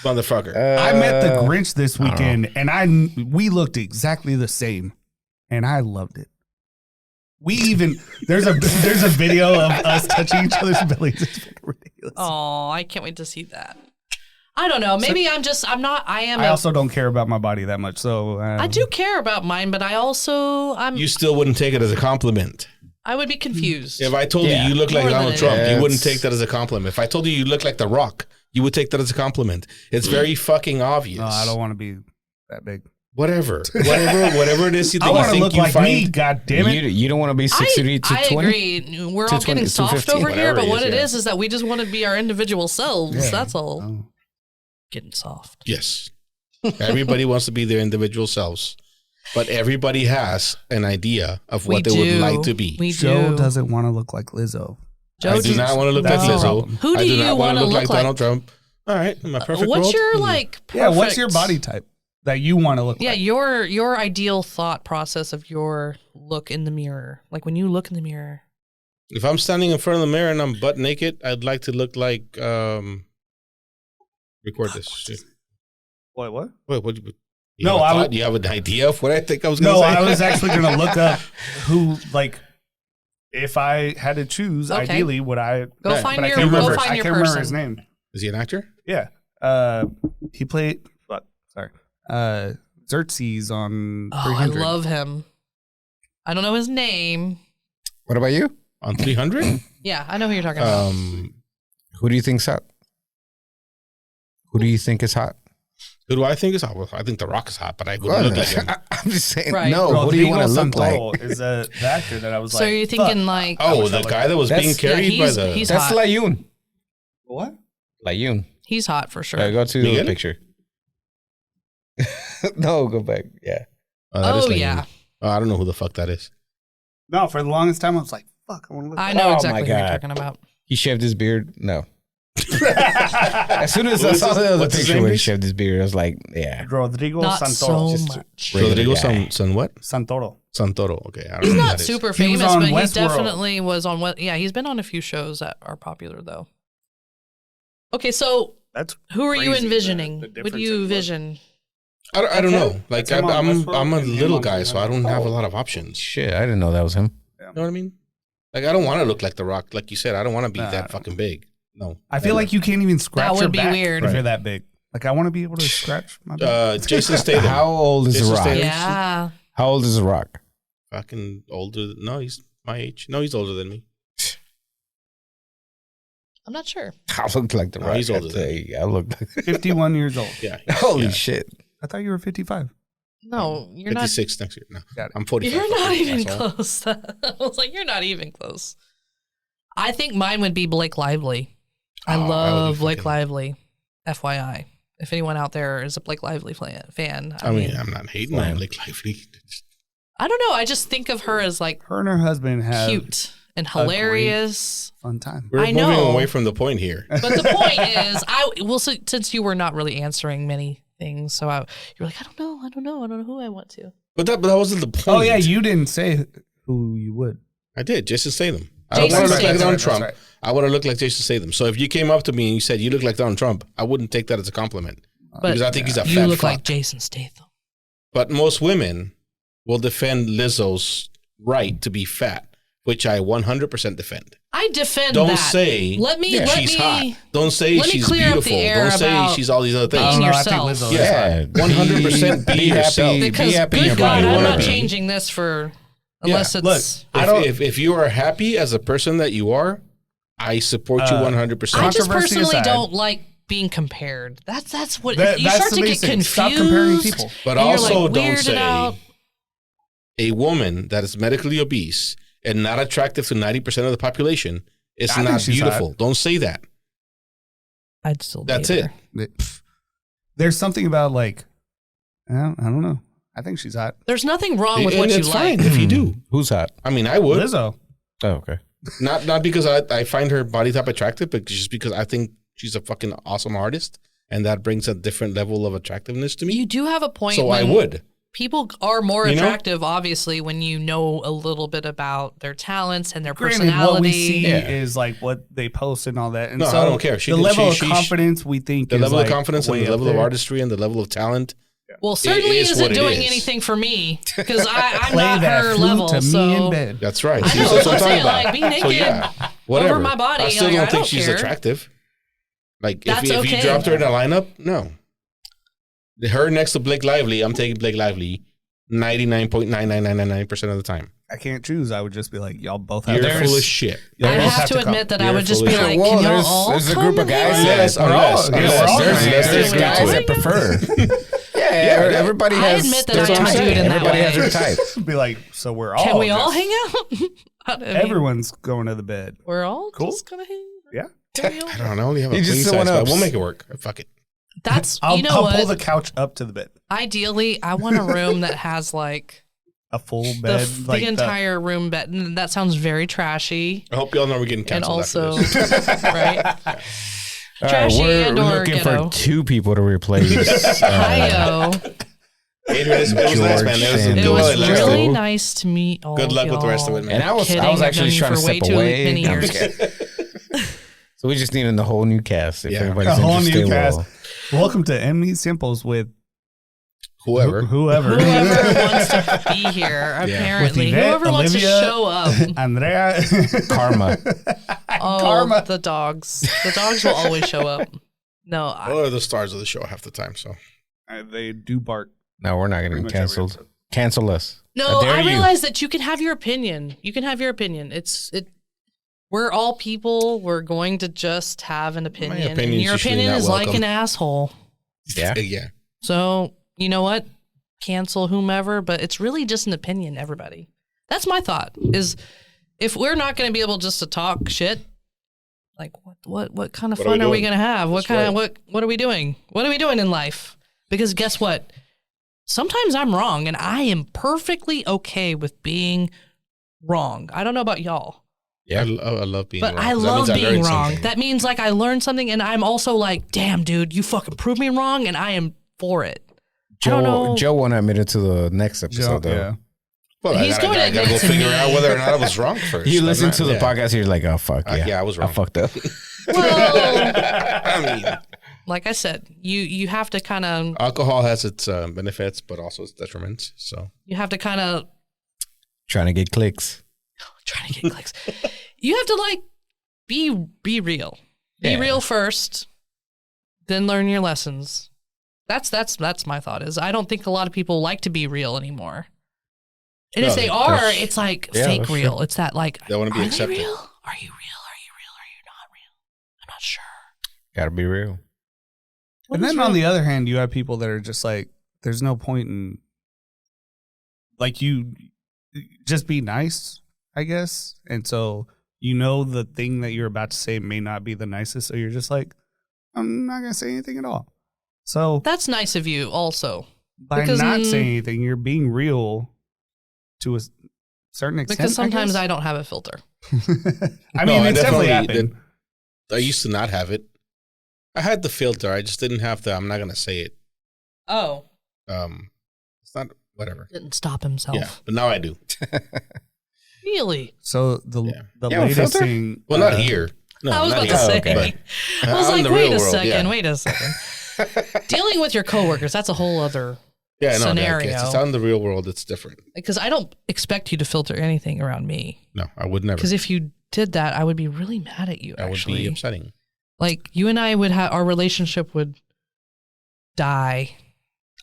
motherfucker. I met the Grinch this weekend, and we looked exactly the same, and I loved it. We even there's a video of us touching each other's bellies. It's fucking ridiculous. Oh, I can't wait to see that. I don't know. Maybe I also don't care about my body that much, so I do care about mine, but You still wouldn't take it as a compliment. I would be confused. If I told you look like More Donald than Trump, it is. you wouldn't take that as a compliment. If I told you look like The Rock, you would take that as a compliment. It's very fucking obvious. No, I don't want to be that big. Whatever it is you I think want to you look like me. God damn it! You don't want to be 6'3" to I 20. agree. We're all 220, getting soft 215, over here, whatever but it what is, it is that we just want to be our individual selves. Yeah. That's all. Oh. Getting soft. Yes. Everybody wants to be their individual selves. But everybody has an idea of what they would like to be. We Joe do. doesn't want to look like Lizzo. Joe I do not want to look like That's the Lizzo. problem. Who do I do you not want wanna to look look like Donald Trump. All right, in my perfect What's world. your perfect? Yeah, what's your body type that you want to look Yeah, like? your ideal thought process of your look in the mirror. Like when you look in the mirror. If I'm standing in front of the mirror and I'm butt naked, I'd like to look like record this shit. Wait, what? What you No, have a thought? You have an idea of what I think I was going No, to say? I was actually going to look up who, like, if I had to choose, Okay. ideally, would I? Go find but I your- can't go remember. find I your can't remember person. his name. Is he an actor? Yeah. He played. Fuck. Sorry. Xerxes on Oh, 300. I love him. I don't know his name. What about you? On 300? Yeah, I know who you're talking about. Who do you think's hot? Who do you think is hot? Who do I think is hot? Well, I think The Rock is hot, but I wouldn't look like him. I'm just saying. Right. No, Rodrigo who do you want to look like? Santoro is the actor that I was So like. you're thinking fuck. like Oh, wish I the looked guy that was being That's- carried by he's- the... he's That's hot. Layun. What? Layun. he's hot for sure. Go to Miguel? the picture. No, go back. Yeah. that is Oh, like- yeah. Oh, I don't know who the fuck that is. No, for the longest time, I was like, fuck, I want to look I like know Oh, exactly my who you're God. talking about. He shaved his beard. No. As soon as I What is saw his- the other what's his picture name, where he please? shaved his beard, I was like, yeah. Rodrigo Not Santoro. so Just much. regular Rodrigo guy. San what? Santoro. Santoro. Okay, I don't He's know who not that is. super He was famous, on but he Westworld. definitely was on what? Yeah, he's been on a few shows that are popular though. Okay, so That's who are you crazy, envisioning? the What difference do in you look. vision? I don't That's know. him. Like, That's him on I'm Westworld a and him little on guy, so I don't 300. have a lot of options. Shit, I didn't know that was him. You know what I mean? Like, I don't want to look like The Rock. Like you said, I don't want to be Nah, that fucking big. No. I feel like you can't even scratch would your be back weird. if you're that big. Like, I want to be able to scratch my back. Jason Statham. How old is Jason The Rock? Statham. Yeah, How old is The Rock? Fucking older. No, he's my age. No, he's older than me. I'm not sure. I look like The No, Rock. he's older than me. I look like 51 years old. Yeah. Holy yeah. shit. I thought you were 55. No, you're 56 next year. No, Got it. I'm 45. not. You're not even asshole. close. I was like, you're not even close. I think mine would be Blake Lively. I Oh, that would love be Blake fucking- Lively. FYI, if anyone out there is a Blake Lively fan, I mean, I'm not hating on Blake Lively. I don't know. I just think of her as like Her and her husband have cute and hilarious. fun time. We're I moving know. away from the point here. But the point is, since you were not really answering many things, so you're like, I don't know who I want to. But that wasn't the point. Oh, yeah, you didn't say who you would. I did. Jason Statham. I Jason don't want to look like Statham. Donald That's Trump. right. I want to look like Jason Statham. So if you came up to me and you said you look like Donald Trump, I wouldn't take that as a compliment But because I think he's a you fat look fuck. like Jason Statham. But most women will defend Lizzo's right to be fat, which I 100% defend. I defend Don't that. say Let me she's hot. Don't say let me she's clear up the beautiful. air Don't say about she's all these other being things. no, I yourself. think Lizzo is Yeah, hot. 100% be yourself. Because Be happy in good your God, body. I'm not Whatever. changing this for unless look, it's. I don't- If you are happy as a person that you are, I support you 100%. I just Controversy personally aside. don't like being compared. That's what That- you that's start the to get basic. confused. Stop comparing people. But and you're, also like, don't weirded say out. a woman that is medically obese and not attractive to 90% of the population is I think not she's beautiful. hot. Don't say that. I'd still. That's date it. her. There's something about, like, I don't know. I think she's hot. There's nothing wrong with And what you it's fine like. if you do. Who's hot? I mean, I would. Lizzo. Oh, okay. Not because I find her body type attractive, but just because I think she's a fucking awesome artist. And that brings a different level of attractiveness to me. You do have a point. So I when would. people are more attractive, obviously, when you know a little bit about their talents and their personality. What we see is like what they post and all that. And no, so I don't care. The level of confidence we think the is level like of confidence and the level of artistry and the level of talent. Well, certainly isn't doing anything for me because I'm not her level. To so me in bed. That's right. I know That's what I'm saying. about. Like, be naked over my body. I still like, don't think don't she's care. attractive. Like, That's if you dropped her in a lineup, no. Her next to Blake Lively, I'm taking Blake Lively 99.99999% of the time. I can't choose. I would just be like, y'all both have. You're full of shit. I have to admit that I would just be like, well, can y'all all there's a come group of in guys here? there's guys that prefer. Yeah, everybody I has admit that their I'm type. dude in that Everybody has way. their type. Be like, so we're all. Can we all just- hang out? I mean, Everyone's going to the bed. we're all Cool. just gonna hang. Yeah. Can we all- I don't know. I only have a You queen just size, went but up. we'll make it work. Fuck it. That's I'll what? pull the couch up to the bed. Ideally, I want a room that has like A full bed. the entire room bed. And that sounds very trashy. I hope y'all know we're getting And canceled also, after this. right? All right, Trashy we're and or looking ghetto. for 2 people to replace. Hi-yo. Adrian, it was nice, man. It was really nice to meet all Good luck with the rest of y'all. it, man. And I was Kidding, actually I've known you trying to for way step too away. many No, I'm years. just kidding. So we just needed a whole new cast. If Yeah. anybody's A whole interested, new cast. we'll- Welcome to ME Simples with Whoever. whoever. Whoever wants to be here, apparently. With Yvette, Whoever wants to Olivia, show up. Andrea. Karma. Oh, Karma. the dogs. The dogs will always show up. No, Well, they're the stars of the show half the time, so. They do bark. No, we're not Pretty getting much every canceled. episode. Cancel us. no. dare I you. realize that you can have your opinion. You can have your opinion. We're all people. We're going to just have an opinion. And opinion's your usually opinion not is like welcome. an asshole. Yeah. Yeah. So, you know what? Cancel whomever, but it's really just an opinion, everybody. That's my thought, is if we're not going to be able just to talk shit, like what kind of What are fun we are we doing? going to have? That's right. What are we doing? What are we doing in life? Because guess what? Sometimes I'm wrong, and I am perfectly okay with being wrong. I don't know about y'all. Yeah. I love being But wrong. I 'cause that love means I being learned wrong. something. That means like I learned something, and I'm also like, damn, dude, you fucking proved me wrong, and I am for it. I don't know. Joe won't admit it to the next episode, though. Yeah. Well, He's going to I gotta go admit to figure me. out whether or not I was wrong first. You listen to the Yeah. podcast, you're like, oh, fuck, yeah. Yeah, I was wrong. I fucked up. Well, I mean, like I said, you have to kind of alcohol has its benefits, but also its detriments. So Trying to get clicks. trying to get clicks. You have to like be real. Be Yeah. real first, then learn your lessons. That's my thought. Is I don't think a lot of people like to be real anymore. And No, if they are, that's- it's like yeah, fake that's real. true. It's that like They wanna be are accepted. They real? Are you real? Are you real? Are you not real? I'm not sure. Gotta be real. What And is then real? on the other hand, you have people that are just like, there's no point in, like, you just be nice, I guess. And so you know the thing that you're about to say may not be the nicest, so you're just like, I'm not gonna say anything at all. So That's nice of you also. by because, not saying anything, you're being real to a certain extent. Because sometimes I guess. don't have a filter. I mean, No, it's definitely happened. I used to not have it. I had the filter. I just didn't have the. I'm not gonna say it. Oh. It's not whatever. Didn't stop himself. Yeah, but now I do. Really? So the Yeah. You have a latest filter? thing. Well, not here. No, I was not about to here. say. okay. But I was out in like, the wait real a world, second, yeah. wait a second. Dealing with your coworkers, that's a whole other Yeah, no, scenario. it's out in the real world. It's different. because I don't expect you to filter anything around me. No, I would never. Because if you did that, I would be really mad at you. That would be Actually, upsetting. like you and I would have our relationship would die.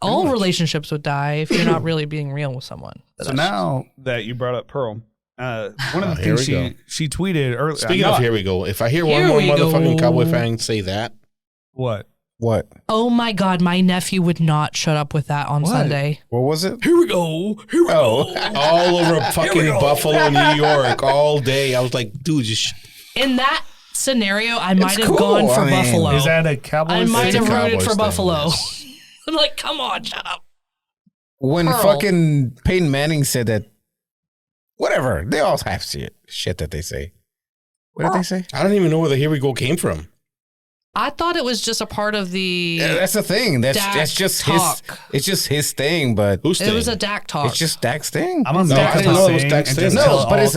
All relationships would die if you're not really being real with someone. But So that's now that you brought up Pearl, one of the Here things we go. she tweeted earlier. Speaking of here we go. If I hear one Here more we motherfucking go. cowboy fan say that, what? What? oh my God, my nephew would not shut up with that on What? Sunday. What was it? Here we go. Here we go. all over fucking Buffalo, New York, all day, I was like, dude, just In that scenario, I might have cool. gone for I mean, Buffalo. Is that a Cowboys? I might It's a have rooted Cowboys for thing, Buffalo. yes. I'm like, come on, shut up. When Pearl. fucking Peyton Manning said that, whatever, they all have shit that they say. What did they say? I don't even know where the here we go came from. I thought it was just a part of the. Yeah, that's the thing. That's just talk. his. It's just his thing. But Who's It was a DAC talk. it's just Dak's thing. I'm gonna I didn't know it was Dak's thing. No, but that's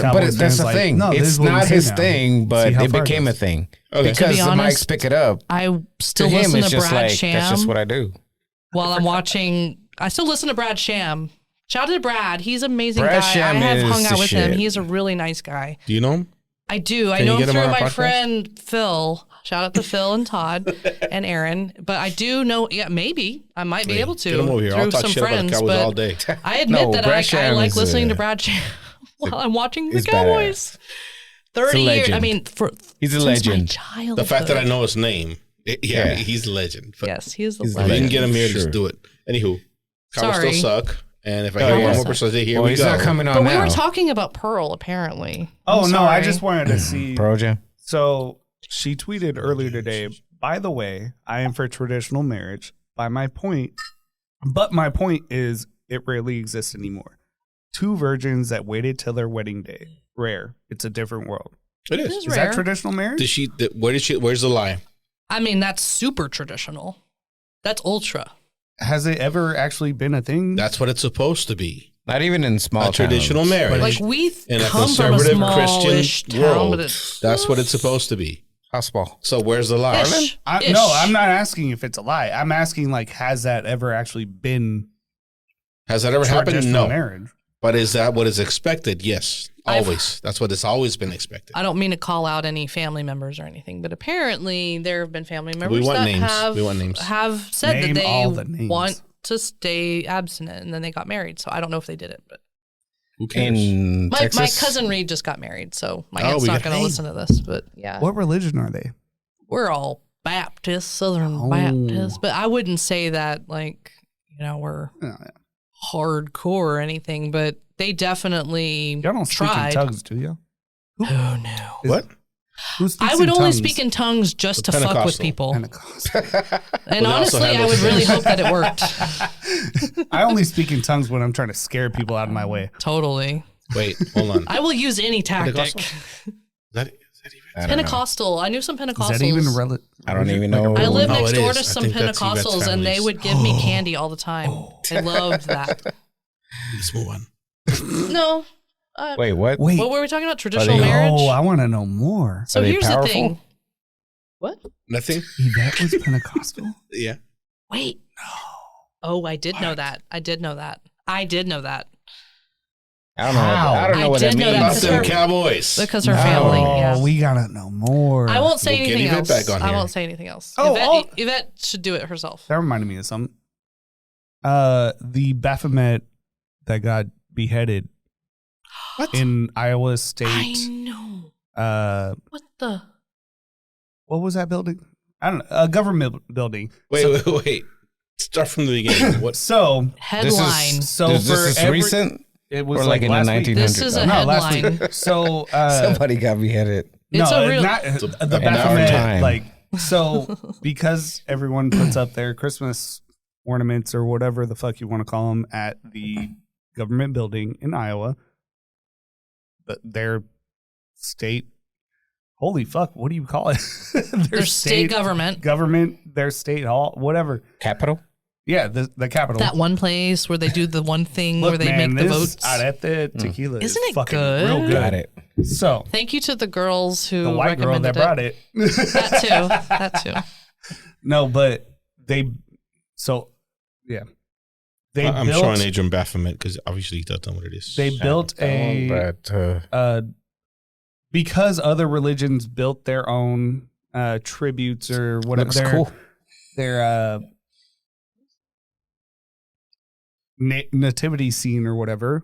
the thing. It's not his thing, but it became a thing. Okay. To be Because the honest, mics pick it up. I still To him, listen it's to just Brad like Sham that's just what I do. while I'm watching. I still listen to Brad Sham. Shout out to Brad. He's an amazing Brad guy. Sham I have is hung out the with him. shit. He's a really nice guy. Do you know him? I do. I Can know you him get him through on our my podcast? friend Phil. Shout out to Phil and Todd and Aaron. But I do know, maybe I might be able to. Get him over here. through I'll talk some shit about the friends, Cowboys but all day. I admit No, that Brad I Sham like is listening to a- Brad Sham while I'm watching the He's Cowboys. 30 years. legend. I mean, He's a since legend. My childhood. The fact that I know his name, Yeah. he's a legend. But Yes, he is the He's a if you legend. can get him here, Sure. just do it. Anywho, Cowboys Sorry. still suck. And if I Oh, hear yeah. one more person say, here Well, we he's go. not coming on But now. we were talking about Pearl, apparently. Oh I'm no, I sorry. just wanted to see. Pearl Jam. So she tweeted earlier today. By the way, I am for traditional marriage. But my point is, it rarely exists anymore. Two virgins that waited till their wedding day. Rare. It's a different world. It It is. is Is rare. that traditional marriage? Where's the lie? I mean, that's super traditional. That's ultra. Has it ever actually been a thing? That's what it's supposed to be. Not even in small A traditional towns. marriage. Like we In a come from a conservative smallish Christian town, world, but it's that's what it's supposed to be. Hospital. So where's the lie? Ish. Ish. No, I'm not asking if it's a lie. I'm asking, like, has that ever actually been Has that ever happened? traditional No. marriage? But is that what is expected? Yes. Always. That's what it's always been expected. I don't mean to call out any family members or anything, but apparently there have been family members want that names. have We want names. have said Name that all the they names. want to stay abstinent, and then they got married. So I don't know if they did it, but Who cares? In my Texas, cousin Reed just got married, so my Oh, aunt's we not got- going to listen to this. But yeah, What religion are they? we're all Baptist, Southern Oh. Baptist, but I wouldn't say that like we're Oh, yeah. hardcore or anything. But they definitely Y'all don't speak in tried. tongues, do you? Oh no. What? Who speaks I would in only tongues? speak in tongues just The to fuck with Pentecostal. people. Pentecost. And Well, they also honestly, have I those would really things. hope that it worked. I only speak in tongues when I'm trying to scare people out of my way. Totally. Wait, hold on. I will use any tactic. Pentecostal? Is that even? I don't know. Pentecostal. I knew some Pentecostals. Is that even relative? I don't even know. I live Oh, next it door is. to I some think that's Yvette's Pentecostals, and they family's. would give me candy all the time. I loved that. Let's move on. No. Wait, what? Wait. What were we talking about? Traditional they- marriage? Oh, I want to know more. So Are they here's the powerful? thing. What? Nothing? Yvette was Pentecostal? Yeah. Wait. No. Oh, I did know that. I did know that. I did know that. I don't know. How? I don't know I what that did know means. that About because them her- Cowboys. Because her family. Oh, Yeah. we gotta know more. I won't say We'll get anything Yvette else. back on I here. won't say anything else. Oh, Yvette should do it herself. That reminded me of something. The Baphomet that got beheaded in Iowa State. I know. What the? What was that building? I don't know. A government building. Wait. Start from the beginning. What? So, Headline. so This for is every, recent? it was Or like in the last week. 1900s? This is a No, last headline. week. So, Somebody got beheaded. It's no, a real. not It's the in our Baphomet. time. Like, so because everyone puts up their Christmas ornaments or whatever the fuck you want to call them at the government building in Iowa, their state. Holy fuck! What do you call it? Their state government. their state hall, whatever. Capital? Yeah, the capital. That one place where they do the one thing Look, where they man, make the this votes. Arete tequila Isn't is it fucking good? real good. Got it. So Thank you to the girls who the white girl recommended that brought it. That too. That too. No, but they. So, yeah, they I'm built. showing Adrian Baphomet because obviously he doesn't know what it is. They built But because other religions built their own tributes or whatever. looks cool. Their nativity scene or whatever.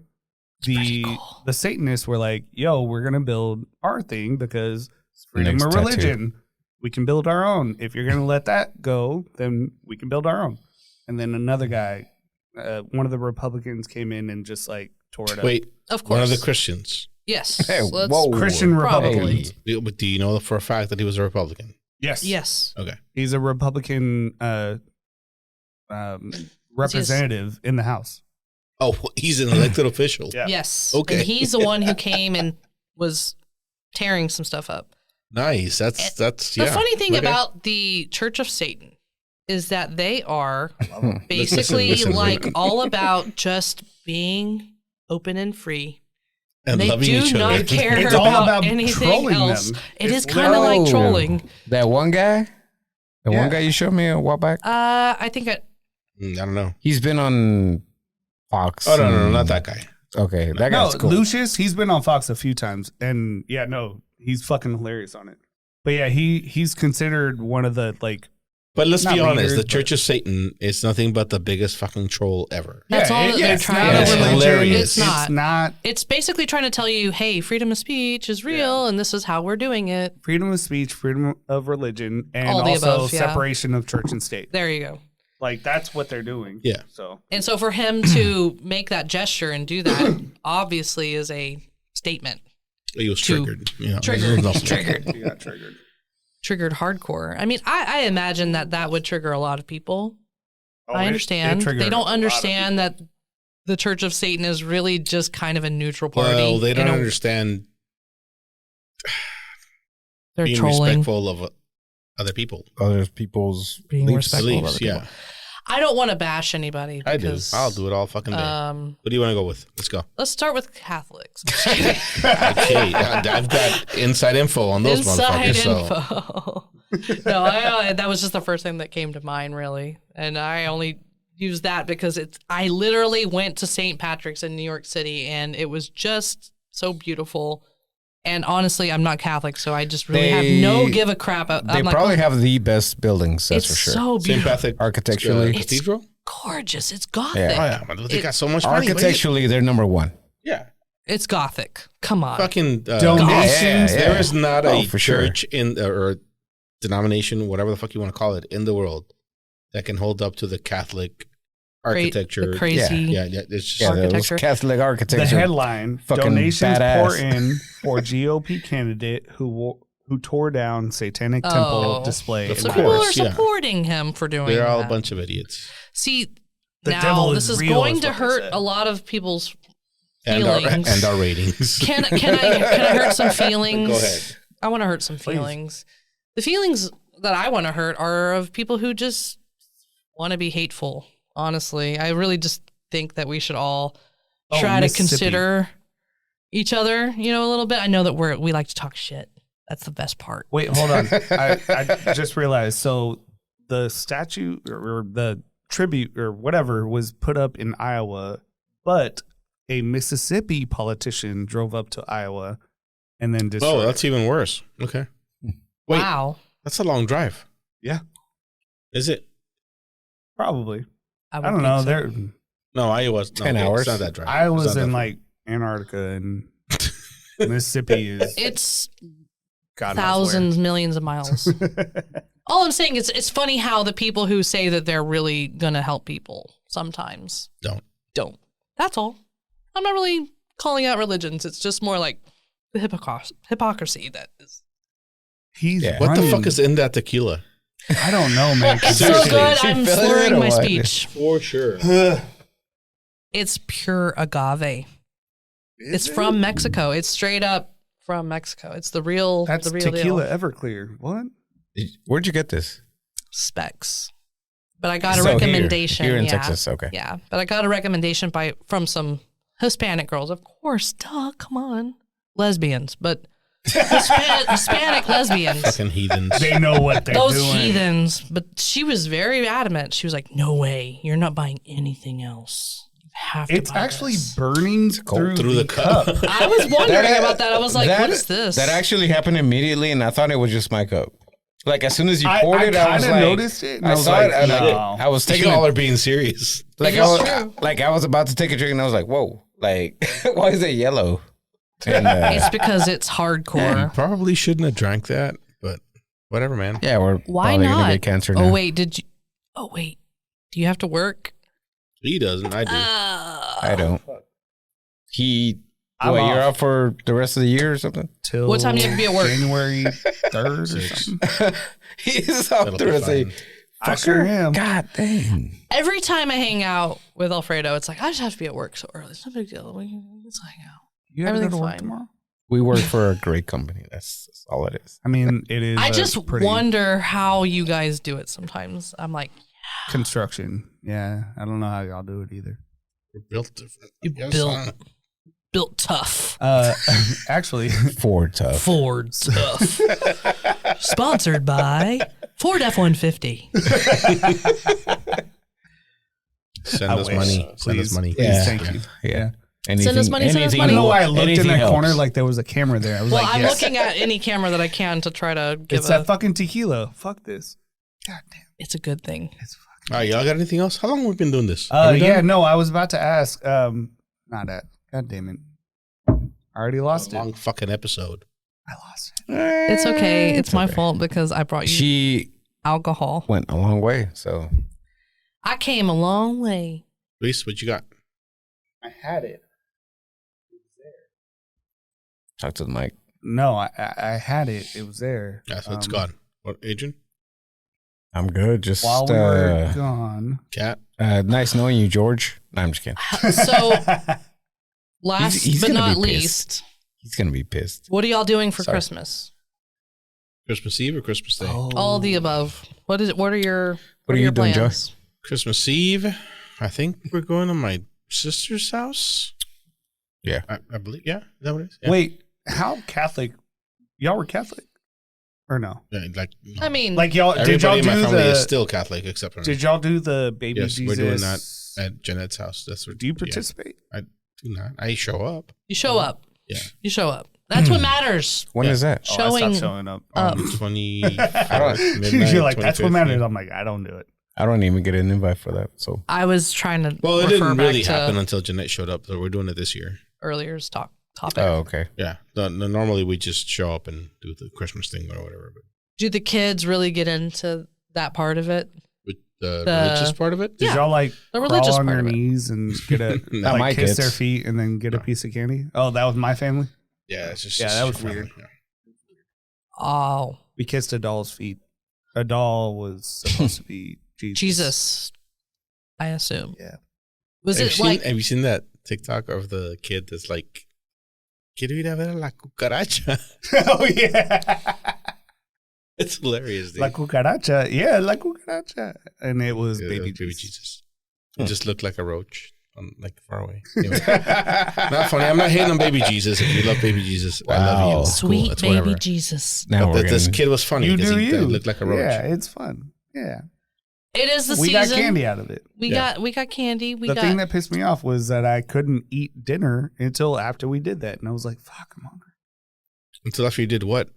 pretty cool. The Satanists were like, "Yo, we're gonna build our thing because it's freedom Next of tattoo. religion. We can build our own. If you're gonna let that go, then we can build our own." And then another guy, one of the Republicans, came in and just like tore it up. Wait, Of one course. of the Christians. Yes. Hey, Let's- whoa. Christian Probably. Republicans. But do you know for a fact that he was a Republican? Yes. Yes. Okay. He's a Republican representative in the House. Oh, he's an elected official. Yeah. Yes. Okay. And he's the one who came and was tearing some stuff up. Nice. That's The funny thing about the Church of Satan is that they are basically listen. all about just being open and free. and They loving do each not other. care It's all about about anything trolling else. them. It It's is kind of like Oh. trolling. That one guy? The Yeah. one guy you showed me a while back? I think I don't know. He's been on Fox. Oh no, and- not that guy. Okay, that No, guy's cool. Lucius, he's been on Fox a few times, and yeah, no, he's fucking hilarious on it. But yeah, he's considered one of the like. But let's Not be honest, leaders, the but- Church of Satan is nothing but the biggest fucking troll ever. That's all that they're it's trying not to a do. religion. Hilarious. It's not. It's not It's basically trying to tell you, hey, freedom of speech is real, and this is how we're doing it. freedom of speech, freedom of religion, and All the also above, yeah. separation of church and state. There you go. Like that's what they're doing. Yeah. So And so for him to make that gesture and do that, obviously is a statement. He was To- triggered. You know, Triggered. Nothing. Triggered. he got triggered. Triggered hardcore. I mean, I imagine that would trigger a lot of people. Oh, I it understand. triggered They a don't lot of understand that the Church of Satan is really just kind of a neutral party. Well, they don't You know, understand They're being trolling. respectful of other people. Other people's Being beliefs. respectful of Beliefs, other yeah. people. I don't want to bash anybody. I do. Because, I'll do it all fucking day. What do you want to go with? Let's go. Let's start with Catholics. Okay, I've got inside info on those Inside motherfuckers. info. No, that was just the first thing that came to mind, really. And I only used that because I literally went to St. Patrick's in New York City, and it was just so beautiful. And honestly, I'm not Catholic, so I just really have no give a crap. They I'm like, probably oh, have the best buildings, that's it's for sure. so St. beautiful. Patrick Architecturally. Cathedral. Gorgeous. It's gothic. Yeah. Oh yeah, man, they got so much money. Architecturally, they're number one. Yeah, It's gothic. Come on. fucking Donations. Yeah. There is not a for sure. church or denomination, whatever the fuck you want to call it, in the world that can hold up to the Catholic architecture. The crazy. Yeah, it's just Yeah, those Architecture. Catholic The architecture. headline: fucking Donations badass. pour in for GOP candidate who tore down Satanic Temple display. Of So in people course, are yeah. supporting him for doing they're all that. a bunch of idiots. See, The now devil this is is real, going is to what they hurt said. a lot of people's And feelings. our ratings. Can I hurt some feelings? Go ahead. I want to hurt some feelings. The feelings that I want to hurt are of people who just want to be hateful. Honestly, I really just think that we should all try to Mississippi. consider each other, a little bit. I know that we like to talk shit. That's the best part. Wait, hold on. I just realized. So the statue or the tribute or whatever was put up in Iowa, but a Mississippi politician drove up to Iowa and then destroyed. Oh, that's even worse. Okay. Wait, Wow. that's a long drive. Yeah. Is it? Probably. I would don't think know. so. There, No, Iowa's 10 hours. It's not that drive. Iowa's It's not in that like Antarctica and Mississippi is It's God knows thousands, millions of miles. where. All I'm saying is it's funny how the people who say that they're really going to help people sometimes don't. That's all. I'm not really calling out religions. It's just more like the hypocrisy that is. He's Yeah. What the running. fuck is in that tequila? I don't know, man. It's so Seriously. good. She I'm fell in slurring or my what? speech. For sure. It's pure agave. It's from Mexico. It's straight up from Mexico. It's the real. That's the real tequila deal. Everclear. What? Where'd you get this? Specs. But I got a So recommendation. Here in yeah. Texas, okay. Yeah, but I got a recommendation from some Hispanic girls. Of course, duh, come on. Lesbians, but Hispanic lesbians. Fucking heathens. They know what they're Those doing. heathens. But she was very adamant. She was like, no way. You're not buying anything else. You have to It's buy actually this." burning through the the cup. I was wondering about that. I was like, what is this? That actually happened immediately, and I thought it was just my cup. Like as soon as you poured it, I was kinda like, noticed it. And I I was saw like, it, and no. I was taking Y'all it, are being serious. like It I is was true. like I was about to take a drink, and I was like, whoa, like why is it yellow? And, It's because it's hardcore. Probably shouldn't have drank that, but whatever, man. yeah, we're Why probably gonna not? get cancer now. Oh, wait. Do you have to work? He doesn't. I do. I don't. I'm You're off. out for the rest of the year or something? Till What time do you have to be at work? January 3rd or Six. something. He's out That'll the be rest of the fine. I sure am. God dang. Every time I hang out with Alfredo, it's like, I just have to be at work so early. It's no big deal. Let's hang out. You have to go to Everything's work fine. tomorrow? We work for a great company. That's all it is. I mean, it is. I just pretty wonder how you guys do it sometimes. I'm like, construction. Yeah, I don't know how y'all do it either. We're built different. you built tough. Actually, Ford tough. Ford tough. Sponsored by Ford F-150. Send I us wish. money. Send us Please. money. Please, Yeah. thank you. Yeah. Send us money, send us money. I don't know why I looked in anything that helps. corner like there was a camera there. I was Well, like, I'm yes. looking at any camera that I can to try to give It's that fucking tequila. Fuck this. God damn. It's a good thing. It's All right, y'all got anything else? How long have we been doing this? yeah, no, I was about to ask. Not that. God damn it. I already lost it. Long fucking episode. I lost it. It's okay. It's my okay. fault because I brought you She alcohol. went a long way, so I came a long way. Luis, what you got? I had it. talk to the mic. No, I had it. It was there. Yeah, so it's gone. What, Adrian? I'm good. Just While we were gone. Cat? nice knowing you, George. No, I'm just kidding. So, last He's but gonna not be least, pissed. He's gonna be pissed. what are y'all doing for Sorry. Christmas? Christmas Eve or Christmas Day? All of the above. What is? What are your? What are you your doing, Joe? plans? Christmas Eve, I think we're going to my sister's house. Yeah. I believe. Yeah, is that what it is? Yeah. Wait, how Catholic? Y'all were Catholic? Or no? Yeah, like, I mean, Like y'all, did everybody y'all in my do family is the, still Catholic except for me. did y'all do the baby Yes, Jesus? we're doing that at Jeanette's house. That's what. Do you yeah. participate? I do not. I show up. you show up. Yeah. You show up. That's what matters. When is that? Oh, I Showing stopped showing up. up. 20. You're like, that's what matters. I'm like, I don't do it. I don't even get an invite for that. So I was trying to Well, it refer didn't back really to happen until Jeanette showed up, so we're doing it this year. earlier's topic. oh, okay. Yeah. Normally we just show up and do the Christmas thing or whatever. But Do the kids really get into that part of it? with the The- religious part of it, Did Yeah, y'all like the religious crawl on part your of it. knees and get a Not my like kiss kids. their feet and then get a piece of candy? Oh, that was my family. yeah, it's just Yeah, that was family, weird. yeah. Oh, We kissed a doll's feet. A doll was supposed to be Jesus. Jesus, I assume. Yeah. Was Have it you like? have you seen that TikTok of the kid that's like, "Quiero ir a ver a la cucaracha"? Oh yeah. It's hilarious, dude. La cucaracha. Yeah, la cucaracha. And it was Yeah, baby baby Jesus. Jesus. It just looked like a roach, like far away. Anyway. Not funny. I'm not hating on baby Jesus. If you love baby Jesus, I love you. Wow. It's cool. Sweet It's baby whatever. Jesus. Now But we're this getting, kid was funny You because do he you. looked like a roach. Yeah, it's fun. Yeah. It is the We season. got candy out of it. We Yeah. got candy. We The got thing that pissed me off was that I couldn't eat dinner until after we did that. And I was like, fuck, I'm hungry. Until after you did what?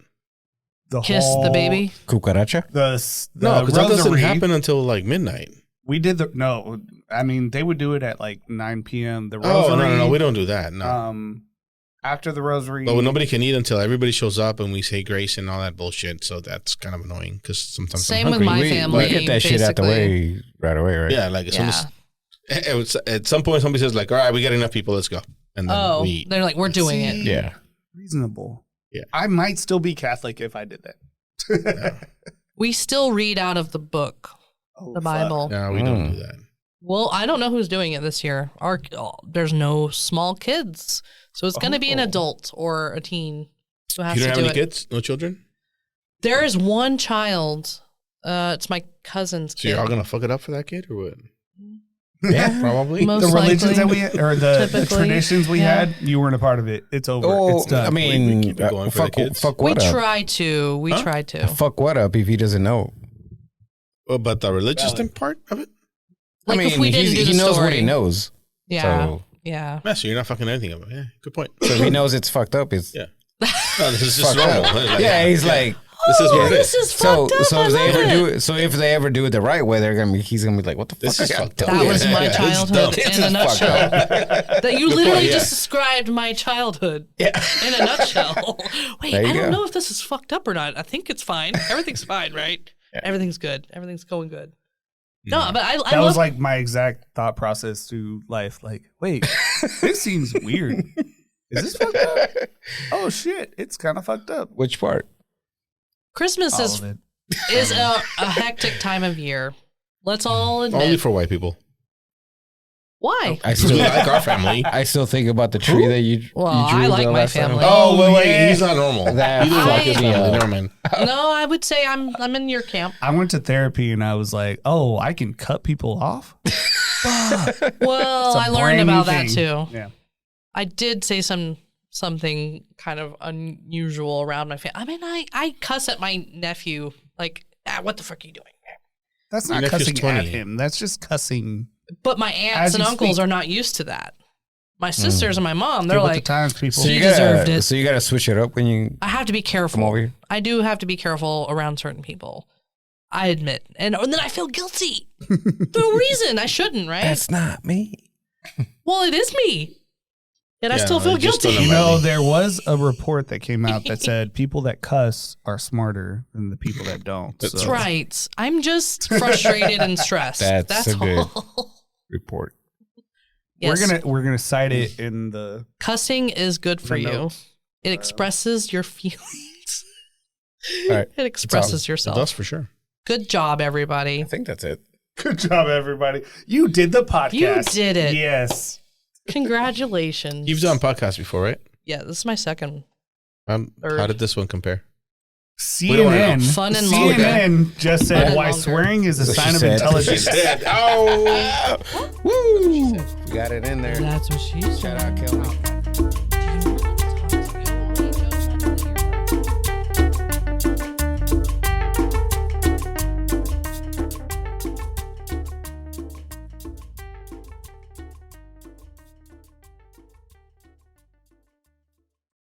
kiss the baby. cucaracha. The No, because that doesn't rosary, happen until like midnight. We did the no. I mean, they would do it at like 9 p.m. The Oh, rosary. no, we don't do that. No. After the rosary. But nobody can eat until everybody shows up and we say grace and all that bullshit. So that's kind of annoying because sometimes Same I'm with hungry. my family. We get that shit out the basically. way right away, right? Yeah, like as soon Yeah. as it was, at some point somebody says like, "All right, we got enough people, let's go," and then Oh, we eat. they're like, we're doing it. See? Yeah. Reasonable. Yeah. I might still be Catholic if I did that. We still read out of the book, Oh, the fuck. Bible. No, we don't do that. Well, I don't know who's doing it this year. There's no small kids, so it's going to be an Oh. adult or a teen who has You to don't have do any it. kids? No children? There is one child. It's my cousin's So kid. you're all gonna fuck it up for that kid or what? Yeah. Probably. Most The religions likely. that we or the Typically, traditions we yeah. had, you weren't a part of it. It's over. Oh, it's done. I mean, We keep it going for the fuck, kids. fuck We what up? try to. We Huh? try to. Fuck what up if he doesn't know? But the religious thing part of it? Like I mean, if we didn't do he the knows story. what he knows. Yeah. So, Yeah. Yeah, so you're not fucking anything of it. Yeah, good point. so if he knows it's fucked up, it's Yeah. No, this is just fucked normal. up. Like, Yeah, he's like, this is what it This is. is so fucked up. so I if they love ever it. do it, so if they ever do it the right way, he's gonna be like, what the This fuck? is I gotta fucked tell up. That you? was my It's childhood dumb. This in a is fucked nutshell. That you literally yeah. just described my childhood in a nutshell. Wait, There you I don't go. know if this is fucked up or not. I think it's fine. Everything's fine, right? Yeah. Everything's good. Everything's going good. No, but I that love was like my exact thought process through life. Like, wait, this seems weird. Is this fucked up? Oh shit, it's kind of fucked up. Which part? Christmas All is of it. is a hectic time of year. Let's all admit. Only for white people. Why? I We still, like our family. I still think about the tree that you. Well, you drew I like the my last time. family. Oh, wait, yeah. he's not normal. That You didn't like his fucking family. hell. Never mind. No, I would say I'm in your camp. I went to therapy and I was like, oh, I can cut people off? Well, It's a I learned brand new about that thing. too. Yeah. I did say something kind of unusual around my family. I mean, I cuss at my nephew like, what the fuck are you doing? That's Your not nephew's cussing 20. at him. That's just cussing. But my aunts As and you uncles speak. are not used to that. My sisters and my mom, they're Get with the like, times, people. So She you gotta, deserved it. So you got to switch it up when you I have to be come careful. over here. I do have to be careful around certain people. I admit. And then I feel guilty. For no reason. I shouldn't, right? That's not me. Well, it is me. And I Yeah, still feel I just guilty. don't You know. know, there was a report that came out that said people that cuss are smarter than the people that don't. That's That's right. I'm just frustrated and stressed. That's a good- all. Report. Yes. We're gonna cite it in the. Cussing is good for The you. notes. It expresses your feelings. All right. It expresses It yourself. does for sure. Good job, everybody. I think that's it. Good job, everybody. You did the podcast. You did it. Yes. Congratulations. You've done podcasts before, right? Yeah, this is my second. How Third. did this one compare? We don't wanna know. CNN. Fun and CNN just Fun said and why longer. swearing is a That's what sign she of said. intelligence. Oh, Woo! You got it in there. That's what she said. Shout out, Kelly.